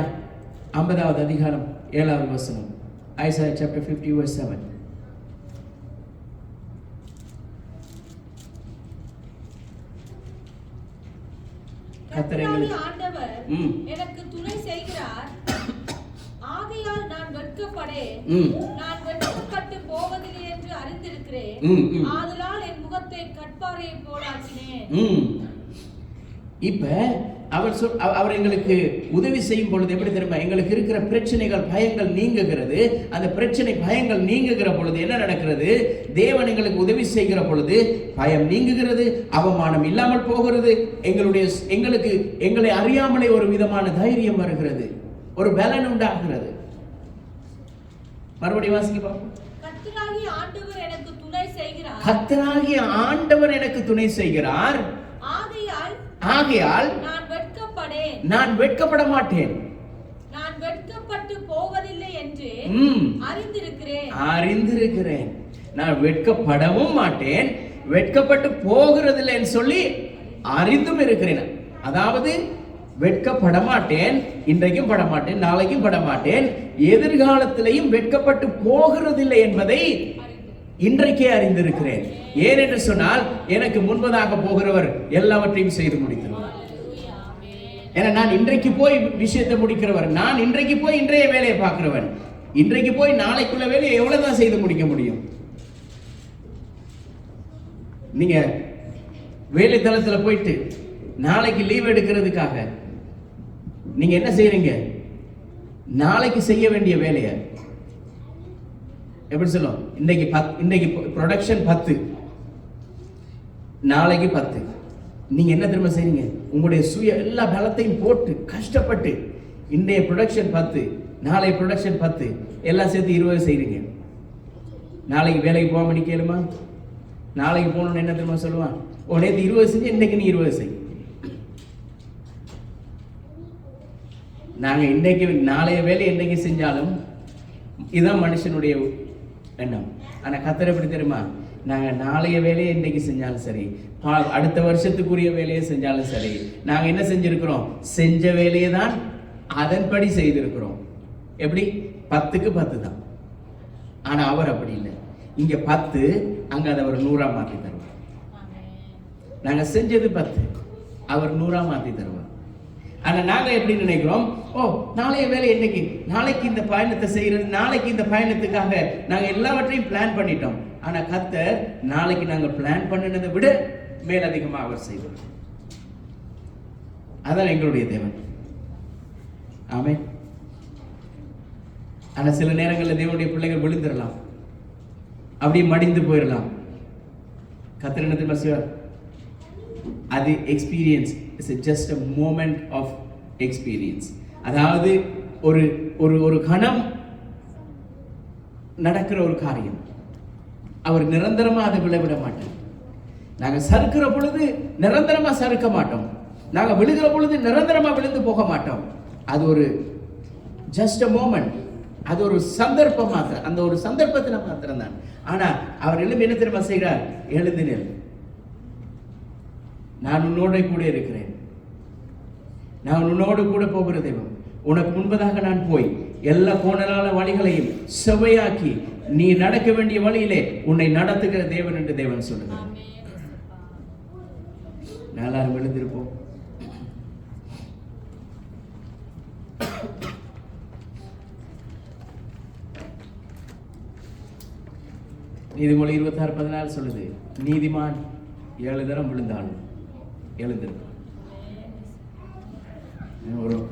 50வது அதிகாரம் 7வது வசனம். Isaiah chapter 50 verse 7. கர்த்தராகிய ஆண்டவர் எனக்கு துணை செய்கிறார், ஆகையால் நான் வெட்கப்படேன். நான் வெட்கப்பட்டு போவதில்லை என்று அறிந்திருக்கிறேன். ஆதலால் என் முகத்தை கற்பாறையை போலாக்கினேன். இப்ப அவர் எங்களுக்கு உதவி செய்யும் பொழுது எப்படி தெரியுமா? எங்களுக்கு இருக்கிற பிரச்சனைகள், பயங்கள் நீங்குகிறது. அந்த பிரச்சனை பயங்கள் நீங்குகிற பொழுது என்ன நடக்கிறது? தேவன் எங்களுக்கு உதவி செய்கிற பொழுது பயம் நீங்குகிறது, அவமானம் இல்லாமல் போகிறது, எங்களை அறியாமலே ஒரு விதமான தைரியம் வருகிறது, ஒரு பலன் உண்டாகிறது. மறுபடியும் வாசிக்க பார்ப்போம். கர்த்தராகிய ஆண்டவர் எனக்கு துணை செய்கிறார். கர்த்தராகிய ஆண்டவர் எனக்கு துணை செய்கிறார். ஆகையால் நான் வெட்கப்பட மாட்டேன். நான் வெட்கப்பட்டு போவதில்லை என்று அறிந்திருக்கிறேன். நான் வெட்கப்படவும் மாட்டேன், வெட்கப்பட்டு போகிறதில்லை என்று சொல்லி அறிந்தும் இருக்கிறேன். அதாவது வெட்கப்பட மாட்டேன், இன்றைக்கும் பட மாட்டேன், நாளைக்கும் பட மாட்டேன், எதிர்காலத்திலையும் வெட்கப்பட்டு போகிறதில்லை என்பதை இன்றைக்கே அறிந்திருக்கிறேன். ஏன் என்று சொன்னால் எனக்கு முன்பதாக போகிறவர் எல்லாவற்றையும் செய்து முடித்திருவார். ஏன்னா நான் இன்றைக்கு போய் விஷயத்தை முடிக்கிறவர், நான் இன்றைக்கு போய் இன்றைய வேலையை பார்க்கிறவன். இன்றைக்கு போய் நாளைக்குள்ள வேலையை எவ்வளவுதான் செய்து முடிக்க முடியும்? நீங்க வேலை தளத்துல போயிட்டு நாளைக்கு லீவ் எடுக்கிறதுக்காக நீங்க என்ன செய்யறீங்க? நாளைக்கு செய்ய வேண்டிய வேலையை எப்படி சொல்லும்? இன்னைக்கு ப்ரொடக்ஷன் 10, நாளைக்கு 10. நீங்க என்ன திரும்ப செய்றீங்க? உங்களுடைய சுய எல்லா பலத்தையும் போட்டு கஷ்டப்பட்டு இன்றைய ப்ரொடக்ஷன் 10, நாளை ப்ரொடக்ஷன் 10, எல்லாம் சேர்த்து 20 செய்றீங்க. நாளைக்கு வேலைக்கு போகாம நீ கேளுமா? நாளைக்கு போகணும்னு என்ன திரும்ப சொல்லுவான்? நேற்று 20 செஞ்சு இன்னைக்கு நீ 20 செய். நாங்க இன்னைக்கு நாளைய வேலை இன்னைக்கு செஞ்சாலும் இதுதான் மனுஷனுடைய எண்ணம். ஆனா கர்த்தர் எப்படி தெரியுமா? நாங்க நாளைய வேலையை இன்னைக்கு செஞ்சாலும் சரி, அடுத்த வருஷத்துக்குரிய வேலையை செஞ்சாலும் சரி, நாங்க என்ன செஞ்சிருக்கிறோம்? செஞ்ச வேலையை தான் அதன்படி செய்திருக்கிறோம். எப்படி? 10க்கு 10 தான். ஆனா அவர் அப்படி இல்லை. இங்க 10, அங்க அதை அவர் 100ஆ மாத்தி தருவார். நாங்க செஞ்சது 10, அவர் 100ஆ மாத்தி தருவார். ஆனா நாங்க எப்படி நினைக்கிறோம்? ஓ, நாளைய வேலை என்னைக்கு, நாளைக்கு இந்த பயணத்தை செய்யறது, நாளைக்கு இந்த பயணத்துக்காக நாங்க எல்லாவற்றையும் பிளான் பண்ணிட்டோம். ஆனா கர்த்தர் நாளைக்கு நாங்க பிளான் பண்ணினதை விட மேலதிகமாக அவர் செய்வார். அதான் எங்களுடைய தேவன். ஆமென். ஆனா சில நேரங்களில் தேவனுடைய பிள்ளைகள் விழுந்துடலாம், அப்படியே மடிந்து போயிடலாம். கர்த்தர் என்ன தெரியுமா செய்வார்? அது experience, it's just a moment of experience. அதாவது ஒரு ஒரு ஒரு கணம் நடக்கிற ஒரு காரியம். அவர் நிரந்தரமா அதை விழவிட மாட்டார். நாங்க சறுக்கிற பொழுது நிரந்தரமா சறுக்க மாட்டோம். நாங்க விழுகிற பொழுது நிரந்தரமா விழுந்து போக மாட்டோம். அது ஒரு ஜஸ்ட் a moment, அது ஒரு சந்தர்ப்பம் மாத்திரம். அந்த ஒரு சந்தர்ப்பத்தில் மாத்திரம் தான். ஆனா அவர் எழுந்து என்ன தெரியுமா செய்கிறார்? எழுந்து நில், நான் உன்னோட கூட இருக்கிறேன், நான் உன்னோடு கூட போகிற தெய்வம், உனக்கு முன்பதாக நான் போய் எல்லா கோணலான வழிகளையும் செவையாக்கி நீ நடக்க வேண்டிய வழியிலே உன்னை நடத்துகிற தேவன் என்று தேவன் சொல்லுகிறார். எல்லாரும் எழுந்திருப்போம். நீதிமொழி 26:14 சொல்லுது, நீதிமான் 7 தரம் விழுந்தாலும் எழுந்திருப்பான்.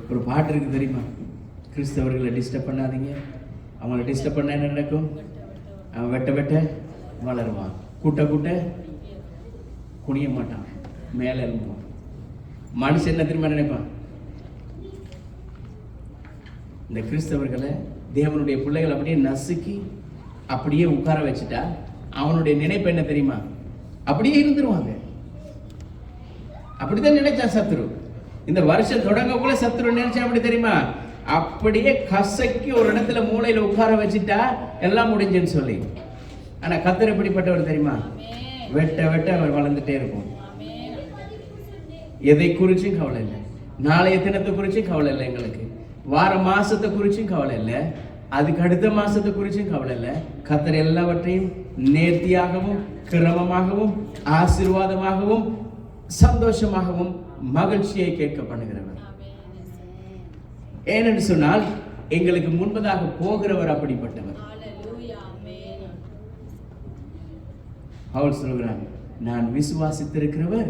ஒரு பாட்டு இருக்கு தெரியுமா? கிறிஸ்தவர்களை டிஸ்டர்ப் பண்ணாதீங்க, அவங்களை டிஸ்டர்ப் பண்ண என்ன நடக்கும்? அவன் வெட்ட வெட்ட வளருவான், கூட்ட கூட்ட குனிய மாட்டான், மேலே எழும்புவான். மனுஷன் என்ன தெரியுமா நினைப்பான்? இந்த கிறிஸ்தவர்களை தேவனுடைய பிள்ளைகள் அப்படியே நசுக்கி அப்படியே உட்கார வச்சுட்டா அவனுடைய நினைப்பு என்ன தெரியுமா? அப்படியே இருந்துருவாங்க. அப்படிதான் நினைச்சான் சத்ரு. இந்த வருஷம் தொடங்கக்குள்ள சத்ரு நினைச்சா அப்படி தெரியுமா? அப்படியே கசக்கி ஒரு இடத்துல மூளையில உட்கார வச்சுட்டா எல்லாம் முடிஞ்சுன்னு சொல்லி. ஆனா கர்த்தர் எப்படிப்பட்டவர் தெரியுமா? வெட்ட வெட்ட அவர் வளர்ந்துட்டே இருக்கும். எதை குறிச்சும் கவலை இல்லை, நாளைய தினத்தை குறிச்சும் கவலை இல்லை, எங்களுக்கு வார மாசத்தை குறிச்சும் கவலை இல்லை, அதுக்கு அடுத்த மாசத்தை குறிச்சும் கவலை இல்லை. கர்த்தர் எல்லாவற்றையும் நேர்த்தியாகவும் கிரமமாகவும் ஆசீர்வாதமாகவும் சந்தோஷமாகவும் மகிழ்ச்சியை கேட்க பண்ணுகிறவர். ஏனென்று சொன்னால் எங்களுக்கு முன்பதாக போகிறவர் அப்படிப்பட்டவர். பவுல் சொல்கிறார், நான் விசுவாசித்திருக்கிறவர்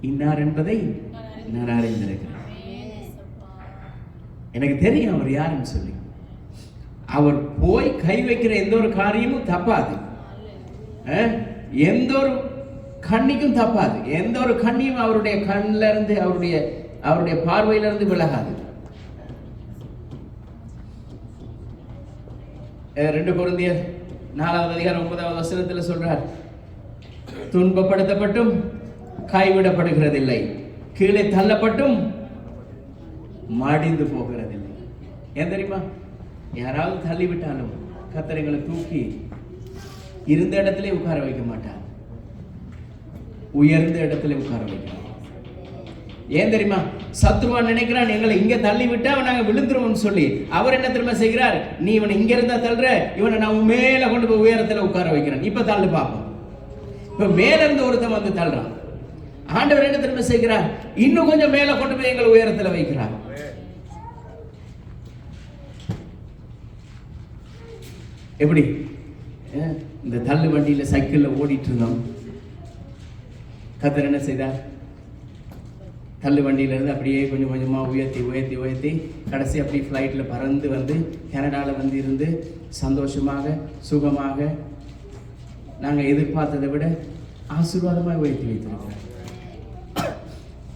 இன்னார் என்பதை நான் அறிந்திருக்கிறேன். எனக்கு தெரியும் அவர் யாருன்னு சொல்லி. அவர் போய் கை வைக்கிற எந்த ஒரு காரியமும் தப்பாது, எந்த ஒரு கண்ணிக்கும் தப்பாது, எந்த ஒரு கண்ணியும் அவருடைய கண்ணில இருந்து அவருடைய பார்வையில இருந்து விலகாது. 2 கொரிந்தியர் 4:9 சொல்றார், துன்பப்படுத்தப்பட்டும் கைவிடப்படுகிறதில்லை, கீழே தள்ளப்பட்டும் மடிந்து போகிறதில்லை. ஏன் தெரியுமா? யாராவது தள்ளிவிட்டாலும் கர்த்தர் எங்களை தூக்கி இருந்த இடத்துல உட்கார வைக்க மாட்டார், உயர்ந்த இடத்துல உட்கார வைக்கிறார். ஏன் தெரியுமா? சத்ருவான் நினைக்கிறான் எங்களை இங்க தள்ளி விட்டா நாங்க விழுந்துருவோம்னு சொல்லி. அவர் என்ன தெரியுமா செய்கிறார்? நீ இவனை இங்க இருந்தா தள்ளுற, இவனை நான் மேல கொண்டு போய் உயரத்துல உட்கார வைக்கிறேன், இப்ப தள்ளு பார்ப்போம். இப்ப மேல இருந்து ஒருத்தன் வந்து தள்ளுறான். ஆண்டவர் என்ன தெரியுமா செய்கிறார்? இன்னும் கொஞ்சம் மேல கொண்டு போய் எங்களை உயரத்துல வைக்கிறார். எப்படி? இந்த தள்ளு வண்டியில சைக்கிள்ல ஓடிட்டு இருந்தோம். கர்த்தர் என்ன செய்தார்? தள்ளு வண்டியில இருந்து அப்படியே கொஞ்சம் கொஞ்சமா உயர்த்தி உயர்த்தி உயர்த்தி கடைசி அப்படி ஃப்ளைட்ல பறந்து வந்து கனடால வந்து இருந்து சந்தோஷமாக சுகமாக நாங்கள் எதிர்பார்த்ததை விட ஆசீர்வாதமாக உயர்த்தி வைத்திருக்கிறோம்.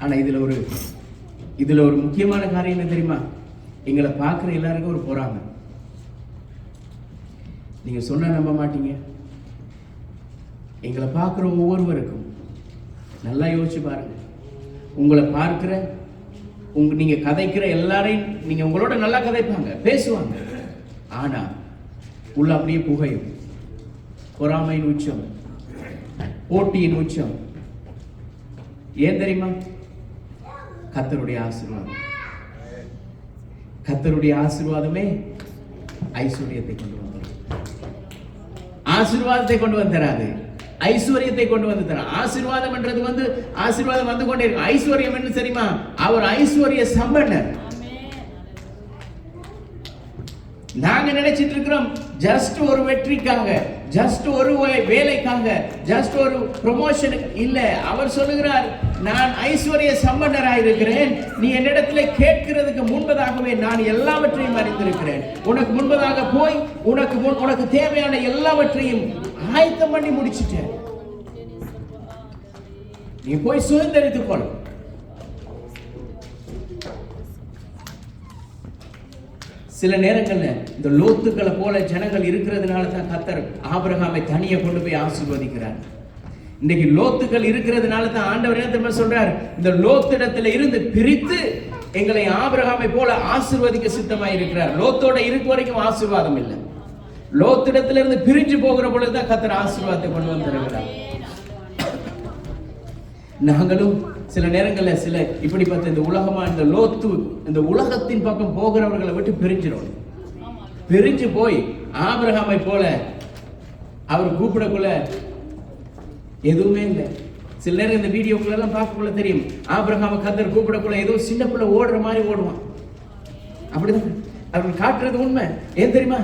ஆனா இதுல ஒரு முக்கியமான காரியம் என்ன தெரியுமா? எங்களை பார்க்குற எல்லாருக்கும் ஒரு பொறாமை. நீங்க சொன்னா நம்ப மாட்டீங்க. எங்களை பார்க்குற ஒவ்வொருவருக்கும் நல்லா யோசிச்சு பாருங்க. உங்களை பார்க்கிற நீங்க கதைக்கிற எல்லாரையும் நீங்க உங்களோட நல்லா கதைப்பாங்க, பேசுவாங்க. ஆனா உள்ள அப்படியே புகையும். பொறாமையின் உச்சம், போட்டியின் உச்சம். ஏன் தெரியுமா? கர்த்தருடைய ஆசீர்வாதம். கர்த்தருடைய ஆசீர்வாதமே ஐஸ்வர்யத்தை கொண்டு வந்துடும். ஆசீர்வாதத்தை கொண்டு வந்து தராது, ஐஸ்வர்யத்தை கொண்டு வந்து தராது. ஆசீர்வாதம் என்றது ஆசீர்வாதம் வந்து கொண்டே இருக்கும். ஐஸ்வர்யம் என்ன தெரியுமா? அவர் ஐஸ்வர்ய சம்பன்னர். நாங்க நினைச்சிட்டு இருக்கிறோம் ஜஸ்ட் ஒரு வெற்றிக்காக, ஜஸ்ட் ஒரு வேலைக்காக, ஜஸ்ட் ஒரு ப்ரமோஷனுக்கு இல்ல. அவர் சொல்லுகிறார், நான் ஐஸ்வர்ய சம்பன்னராய் இருக்கிறேன். நீ என்னிடத்துல கேட்கிறதுக்கு முன்பதாகவே நான் எல்லாவற்றையும் அறிந்திருக்கிறேன். உனக்கு முன்பதாக போய் உனக்கு தேவையான எல்லாவற்றையும் ஆயத்தம் பண்ணி முடிச்சிட்டேன். நீ போய் சுதந்திரித்துக் கொள். சில நேரங்கள்ல இந்த லோத்துக்களை போல ஜனங்கள் இருக்கிறதுனால தான் கர்த்தர் ஆபிரகாமை தனியே கொண்டு போய் ஆசீர்வதிக்கிறார். இன்னைக்கு லோத்துக்கள் இருக்கிறதுனால தான் ஆண்டவர் என்ன தெரியுமா சொல்றார்? இந்த லோத்திடத்துல இருந்து பிரித்து எங்களை ஆபிரகாமை போல ஆசீர்வதிக்க சித்தமாய் இருக்கிறார். லோத்தோட இருக்க வரைக்கும் ஆசீர்வாதம் இல்லை. லோத்திடத்துல இருந்து பிரிஞ்சு போகிற பொழுதுதான் கர்த்தர் ஆசீர்வாதத்தை கொண்டு வந்திருக்கிறார். நாங்களும் சில நேரங்களில் சில இப்படிப்பட்ட இந்த உலகமா இந்த உலகத்தின் பக்கம் போகிறவர்களை விட்டு பிரிஞ்சிடும். பிரிஞ்சு போய் ஆபிரகாமை போல அவர் கூப்பிடக்குள்ள எதுவுமே இல்லை. சில நேரம் இந்த வீடியோக்குள்ள எல்லாம் பார்க்கக்குள்ள தெரியும், ஆபிரகாமை கர்த்தர் கூப்பிடக்குள்ள ஏதோ சின்ன பிள்ளை ஓடுற மாதிரி ஓடுவான். அப்படிதான் அவர் காட்டுறது உண்மை. ஏன் தெரியுமா?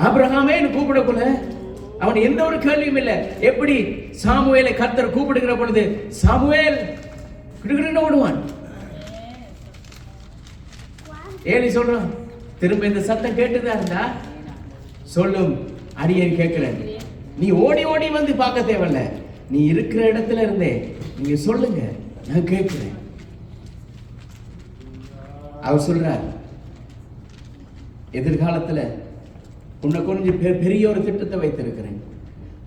ஆபிரகாமே கூப்பிடக்குள்ள அவன் எந்த ஒரு கேள்வியும் இல்லை. எப்படி சாமுவேலை கர்த்தர் கூப்பிடுகிற பொழுது சாமுவேல் கிடுகிடுன்னு ஓடுவான். ஏலி சொல்றான், திரும்ப இந்த சத்தம் கேட்டுதா இருந்தா சொல்லும், அடியேன் கேட்கிறேன். நீ ஓடி ஓடி வந்து பார்க்க தேவையில்ல, நீ இருக்கிற இடத்துல இருந்தே நீங்க சொல்லுங்க, நான் கேட்கிறேன். அவர் சொல்றார், எதிர்காலத்துல உன்னை கொண்டு பெரிய ஒரு திட்டத்தை வைத்திருக்கிறேன்.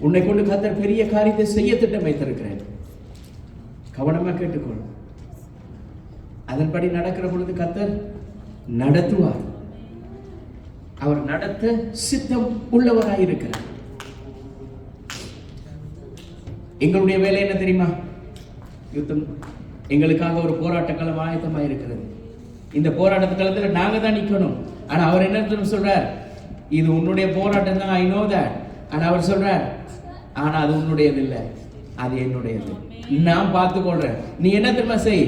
உன்னை கொண்டு கர்த்தர் பெரிய காரியத்தை செய்ய திட்டம் வைத்திருக்கிறேன். கவனமா கேட்டுக்கொள். அதன்படி நடக்கிற பொழுது கர்த்தர் நடத்துவார். அவர் நடத்த சித்தம் உள்ளவராய் இருக்கிறார். எங்களுடைய வேலை என்ன தெரியுமா? யுத்தம். எங்களுக்காக ஒரு போராட்ட களம் ஆயத்தமாக இருக்கிறது. இந்த போராட்ட களத்தில் நாங்க தான் நிக்கணும். ஆனா அவர் என்ன சொல்றார்? இது உன்னுடைய போராட்டம் தான், ஐ நோ தட். ஆனா அவர் சொல்றார், ஆனா அது உன்னுடையது இல்லை, அது என்னுடையது. நான் பார்த்து கொள்றேன். நீ என்ன தெரியுமா செய்?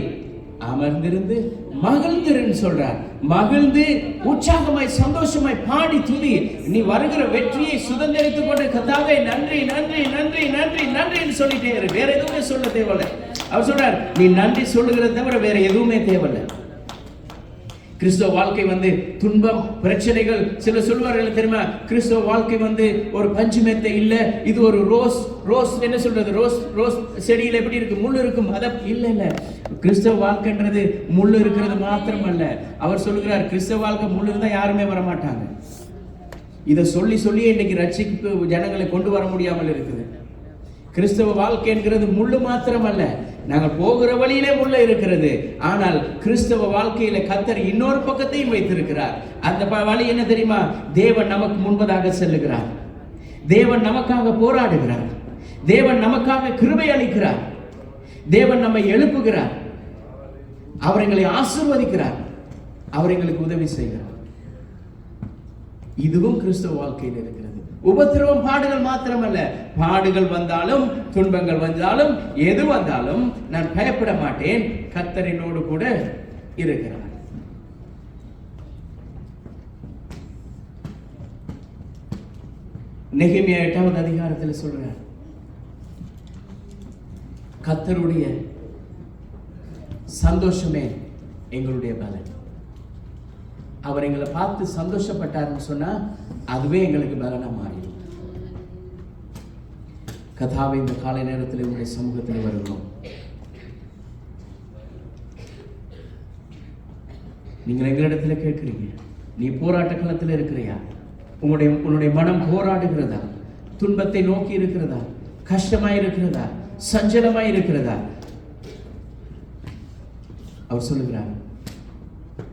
அமர்ந்திருந்து மகிழ்ந்திருன்னு சொல்றார். மகிழ்ந்து உற்சாகமாய் சந்தோஷமாய் பாடி துதி. நீ வருகிற வெற்றியை சுதந்திரித்துக் கொண்டு கர்த்தாவே நன்றி நன்றி நன்றி நன்றி நன்றின்னு சொல்லிட்டே இரு. வேற எதுவுமே சொல்ல தேவையில்லை. அவர் சொல்றார், நீ நன்றி சொல்லுகிறத தவிர வேற எதுவுமே தேவையில்லை. கிறிஸ்தவ வாழ்க்கை துன்பம், பிரச்சனைகள். சில சொல்வார்கள் தெரியுமா, கிறிஸ்தவ வாழ்க்கை ஒரு பஞ்சு மெத்தை இல்ல, இது ஒரு ரோஸ் என்ன சொல்றது, ரோஸ் செடியில் எப்படி இருக்கு, முள் இருக்கும். அத இல்ல. கிறிஸ்தவ வாழ்க்கைன்றது முள் இருக்கிறது மாத்திரம் அல்ல. அவர் சொல்லுகிறார், கிறிஸ்தவ வாழ்க்கை முள் இருந்தா யாருமே வரமாட்டாங்க. இதை சொல்லி இன்னைக்கு ரட்சிப்பு ஜனங்களை கொண்டு வர முடியாமல் இருக்குது. கிறிஸ்தவ வாழ்க்கை என்கிறது முள்ளு மாத்திரம் அல்ல, நாங்கள் போகிற வழியிலே முள்ள இருக்கிறது. ஆனால் கிறிஸ்தவ வாழ்க்கையில கர்த்தர் இன்னொரு பக்கத்தையும் வைத்திருக்கிறார். அந்த வழி என்ன தெரியுமா? தேவன் நமக்கு முன்பதாக செல்லுகிறார். தேவன் நமக்காக போராடுகிறார். தேவன் நமக்காக கிருபை அளிக்கிறார். தேவன் நம்மை எழுப்புகிறார். அவர் எங்களை ஆசீர்வதிக்கிறார். அவர் எங்களுக்கு உதவி செய்கிறார். இதுவும் கிறிஸ்தவ வாழ்க்கையில் இருக்கிறது. உபத்திரவம், பாடுகள் மாத்திரமல்ல. பாடுகள் வந்தாலும், துன்பங்கள் வந்தாலும், எது வந்தாலும் நான் பயப்பட மாட்டேன். கர்த்தர் என்னோடு கூட இருக்கிறார். நெகேமியா 8வது அதிகாரத்தில் சொல்றார், கர்த்தருடைய சந்தோஷமே எங்களுடைய பலன். அவர் எங்களை பார்த்து சந்தோஷப்பட்டாருன்னு சொன்னா அதுவே எங்களுக்கு பலனா மாறிடும். கதாவை இந்த காலை நேரத்தில் உங்களுடைய சமூகத்தில் வருகிறோம். நீங்கள் எங்களிடத்துல கேட்கிறீங்க, நீ போராட்ட களத்தில் இருக்கிறியா? உன்னுடைய மனம் போராடுகிறதா? துன்பத்தை நோக்கி இருக்கிறதா? கஷ்டமாய் இருக்கிறதா? சஞ்சலமாய் இருக்கிறதா? அவர் சொல்லுகிறார்,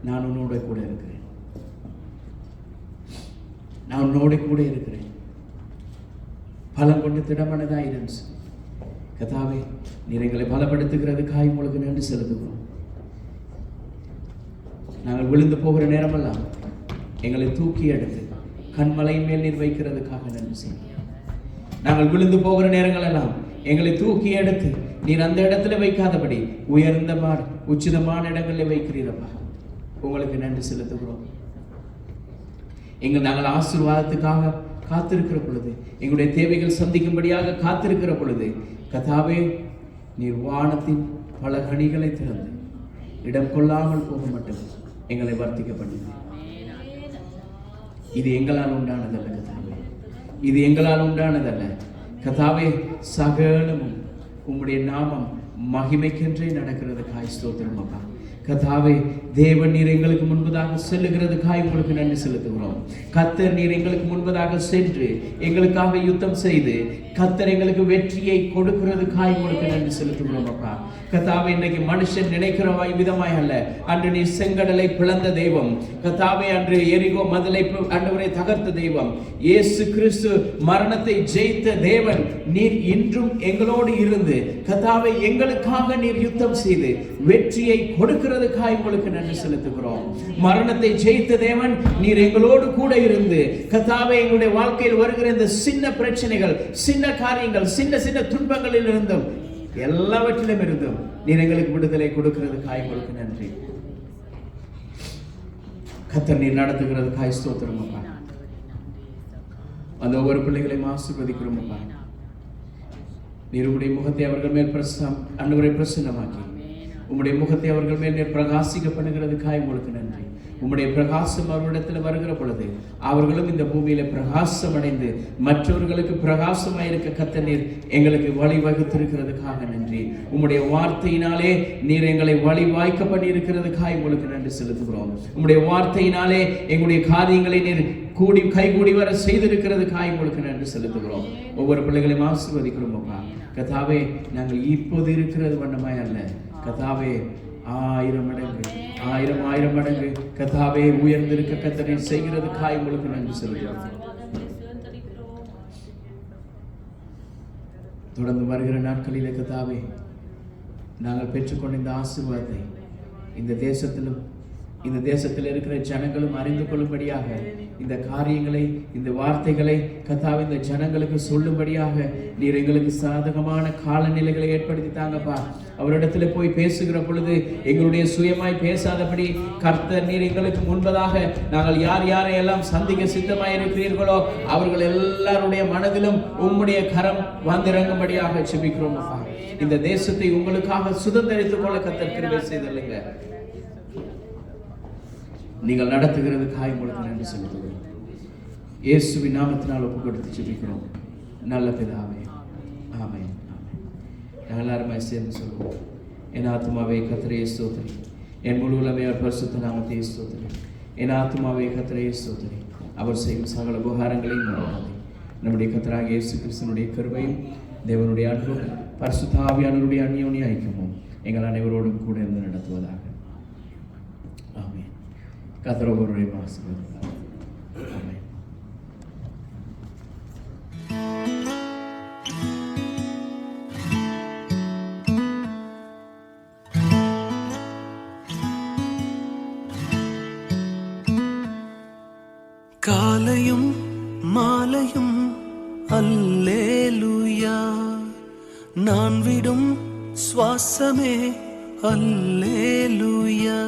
நான் உன்னோட கூட இருக்கிறேன். நான் உன்னோட கூட இருக்கிறேன். பலம் கொண்டு திடமனதா இருந்து கதாவே, நீர் எங்களை பலப்படுத்துகிறது காய் உங்களுக்கு நன்றி செலுத்துகிறோம். நாங்கள் விழுந்து போகிற நேரமெல்லாம் எங்களை தூக்கி எடுத்து கண்மலை மேல் நீர் வைக்கிறதுக்காக நன்றி செய்யும். நாங்கள் விழுந்து போகிற நேரங்கள் எல்லாம் எங்களை தூக்கி எடுத்து நீர் அந்த இடத்துல வைக்காதபடி உயர்ந்த உச்சிதமான இடங்களில் வைக்கிறீரப்பா. உங்களுக்கு நன்றி செலுத்துகிறோம். நாங்கள் ஆசீர்வாதத்துக்காக காத்திருக்கிற பொழுது, எங்களுடைய தேவைகள் சந்திக்கும்படியாக காத்திருக்கிற பொழுது, கர்த்தாவே நீர் வானத்தின் பல கனிகளை திறந்து இடம் கொள்ளாமல் போக மட்டும் எங்களை வர்த்திக்க பண்ணுங்க. இது எங்களால் உண்டானதல்ல கர்த்தாவே, இது எங்களால் உண்டானதல்ல கர்த்தாவே. சகலமும் உம்முடைய நாமம் மகிமைக்கென்றே நடக்கிறதுக்காய் ஸ்தோத்திரம் அப்பா. கர்த்தாவே, தேவன் நீர் எங்களுக்கு முன்பதாக செல்லுகிறதுக்காய் உங்களுக்கு நன்றி செலுத்துகிறோம். கர்த்தர் நீர் எங்களுக்கு முன்பதாக சென்று எங்களுக்காக யுத்தம் செய்து கர்த்தர் எங்களுக்கு வெற்றியை கொடுக்கிறதுக்காய் உங்களுக்கு நன்றி செலுத்துகிறோம் அப்பா. கர்த்தாவே, இன்றைக்கு மனுஷன் நினைக்கிற விதமாய் அல்ல, அன்று நீர் செங்கடலை பிளந்த தெய்வம் கர்த்தாவே, அன்று எரிகோ மதிலை ஆண்டவரை தகர்த்த தெய்வம், இயேசு கிறிஸ்து மரணத்தை ஜெயித்த தேவன், நீர் இன்றும் எங்களோடு இருந்து கர்த்தாவே எங்களுக்காக நீர் யுத்தம் செய்து வெற்றியை கொடுக்கிறதுக்காய் உங்களுக்கு நன்றி செலுத்துகிறோம். மரணத்தை ஜெயித்த தேவன், நீர் எங்களோடு கூட இருந்து கர்த்தாவே எங்களுடைய வாழ்க்கையில் வருகிற இந்த சின்ன பிரச்சனைகள், சின்ன காரியங்கள், சின்ன சின்ன துன்பங்களில் இருந்தும் எல்லாவற்றிலும் இருந்தும் நீர் எங்களுக்கு விடுதலை கொடுக்கிறதுக்காய் உங்களுக்கு நன்றி. கர்த்தர் நீர் நடத்துகிறதுக்காய் ஸ்தோத்திரம் அப்பா. அந்த ஒவ்வொரு பிள்ளைகளையும் ஆசீர்வதிக்கிறோம் அப்பா. நீர் உம்முடைய முகத்தை அவர்கள் மேல் ஆண்டவரை பிரசன்னமாக்கி உம்முடைய முகத்தை அவர்கள் மேல் நீர் பிரகாசிக்க பண்ணுகிறதுக்காய் உங்களுக்கு நன்றி. உம்முடைய பிரகாசம் அவர்களிடத்தில் வருகிற பொழுது அவர்களும் இந்த பூமியில பிரகாசம் அடைந்து மற்றவர்களுக்கு பிரகாசமாயிருக்க கர்த்தர் நீர் எங்களுக்கு வழி வகுத்திருக்கிறதுக்காக நன்றி. உம்முடைய வார்த்தையினாலே நீர் எங்களை வழி வாய்க்க பண்ணி இருக்கிறதுக்காக உங்களுக்கு நன்றி செலுத்துகிறோம். உம்முடைய வார்த்தையினாலே எங்களுடைய காரியங்களை நீர் கைகூடி வர செய்திருக்கிறதுக்காக உங்களுக்கு நன்றி செலுத்துகிறோம். ஒவ்வொரு பிள்ளைகளையும் ஆசீர்வதிக்கிறோம் அப்பா. கர்த்தாவே, நாங்கள் இப்போது இருக்கிறது வண்ணமாய் அல்ல கர்த்தாவே, 1000 மடங்கு 1000 மடங்கு கர்த்தாவே உயர்ந்திருக்க கர்த்தரை செய்கிறதுக்காக உங்களுக்கு நன்றி செலுத்துகிறோம். தொடர்ந்து வருகிற நாட்களிலே கர்த்தாவே, நாங்கள் பெற்றுக்கொண்ட இந்த ஆசீர்வாதத்தை இந்த தேசத்தில் இருக்கிற ஜனங்களும் அறிந்து கொள்ளும்படியாக இந்த காரியங்களை, இந்த வார்த்தைகளை கர்த்தாவே இந்த ஜனங்களுக்கு சொல்லும்படியாக நீர் எங்களுக்கு சாதகமான காலநிலைகளை ஏற்படுத்தி தாங்கப்பா. அவரிடத்துல போய் பேசுகிற பொழுது எங்களுடைய சுயமாய் பேசாதபடி கர்த்தர் நீர் எங்களுக்கு முன்பதாக நாங்கள் யார் யாரை எல்லாம் சந்திக்க சித்தமாய் இருக்கிறீர்களோ அவர்கள் எல்லாருடைய மனதிலும் உம்முடைய கரம் வந்திறங்கும்படியாக செபிக்கிறோம் அப்பா. இந்த தேசத்தை உங்களுக்காக சுதந்திரித்துக் கொள்ள கர்த்தர் கிருபை செய்தல்லுங்க. நீங்கள் நடத்துகிறதுக்காக உங்களுக்கு நன்றி செலுத்துகிறோம். இயேசுவின் நாமத்தினால் ஒப்பு கொடுத்து ஜெபிக்கிறோம் நல்ல பிதாவே, ஆமென். நாங்கள் எல்லாருமே சேர்ந்து சொல்லுவோம். என் ஆத்துமாவே கர்த்தரை ஸ்தோத்திரி, என் முழு உலகமே அவர் பரிசுத்த நாமத்தை ஸ்தோத்திரி. என் ஆத்துமாவே கர்த்தரை ஸ்தோத்திரி, அவர் செய்யும் சகல உபகாரங்களையும் மறவாதே. நம்முடைய கர்த்தராகிய இயேசு கிறிஸ்துவினுடைய கிருபையும் தேவனுடைய அன்பும் பரிசுத்த ஆவியானவருடைய அந்யோன்ய ஐக்கியமும் எங்கள் அனைவரோடும் கூட இருந்து நடத்துவதாக. ஆமென். கர்த்தர் ஒவ்வொருவரையும் ஆசீர்வதிப்பார். ஆமென். காலையும் மாலையும் அல்லேலூயா, நான் விடும் சுவாசமே அல்லேலூயா.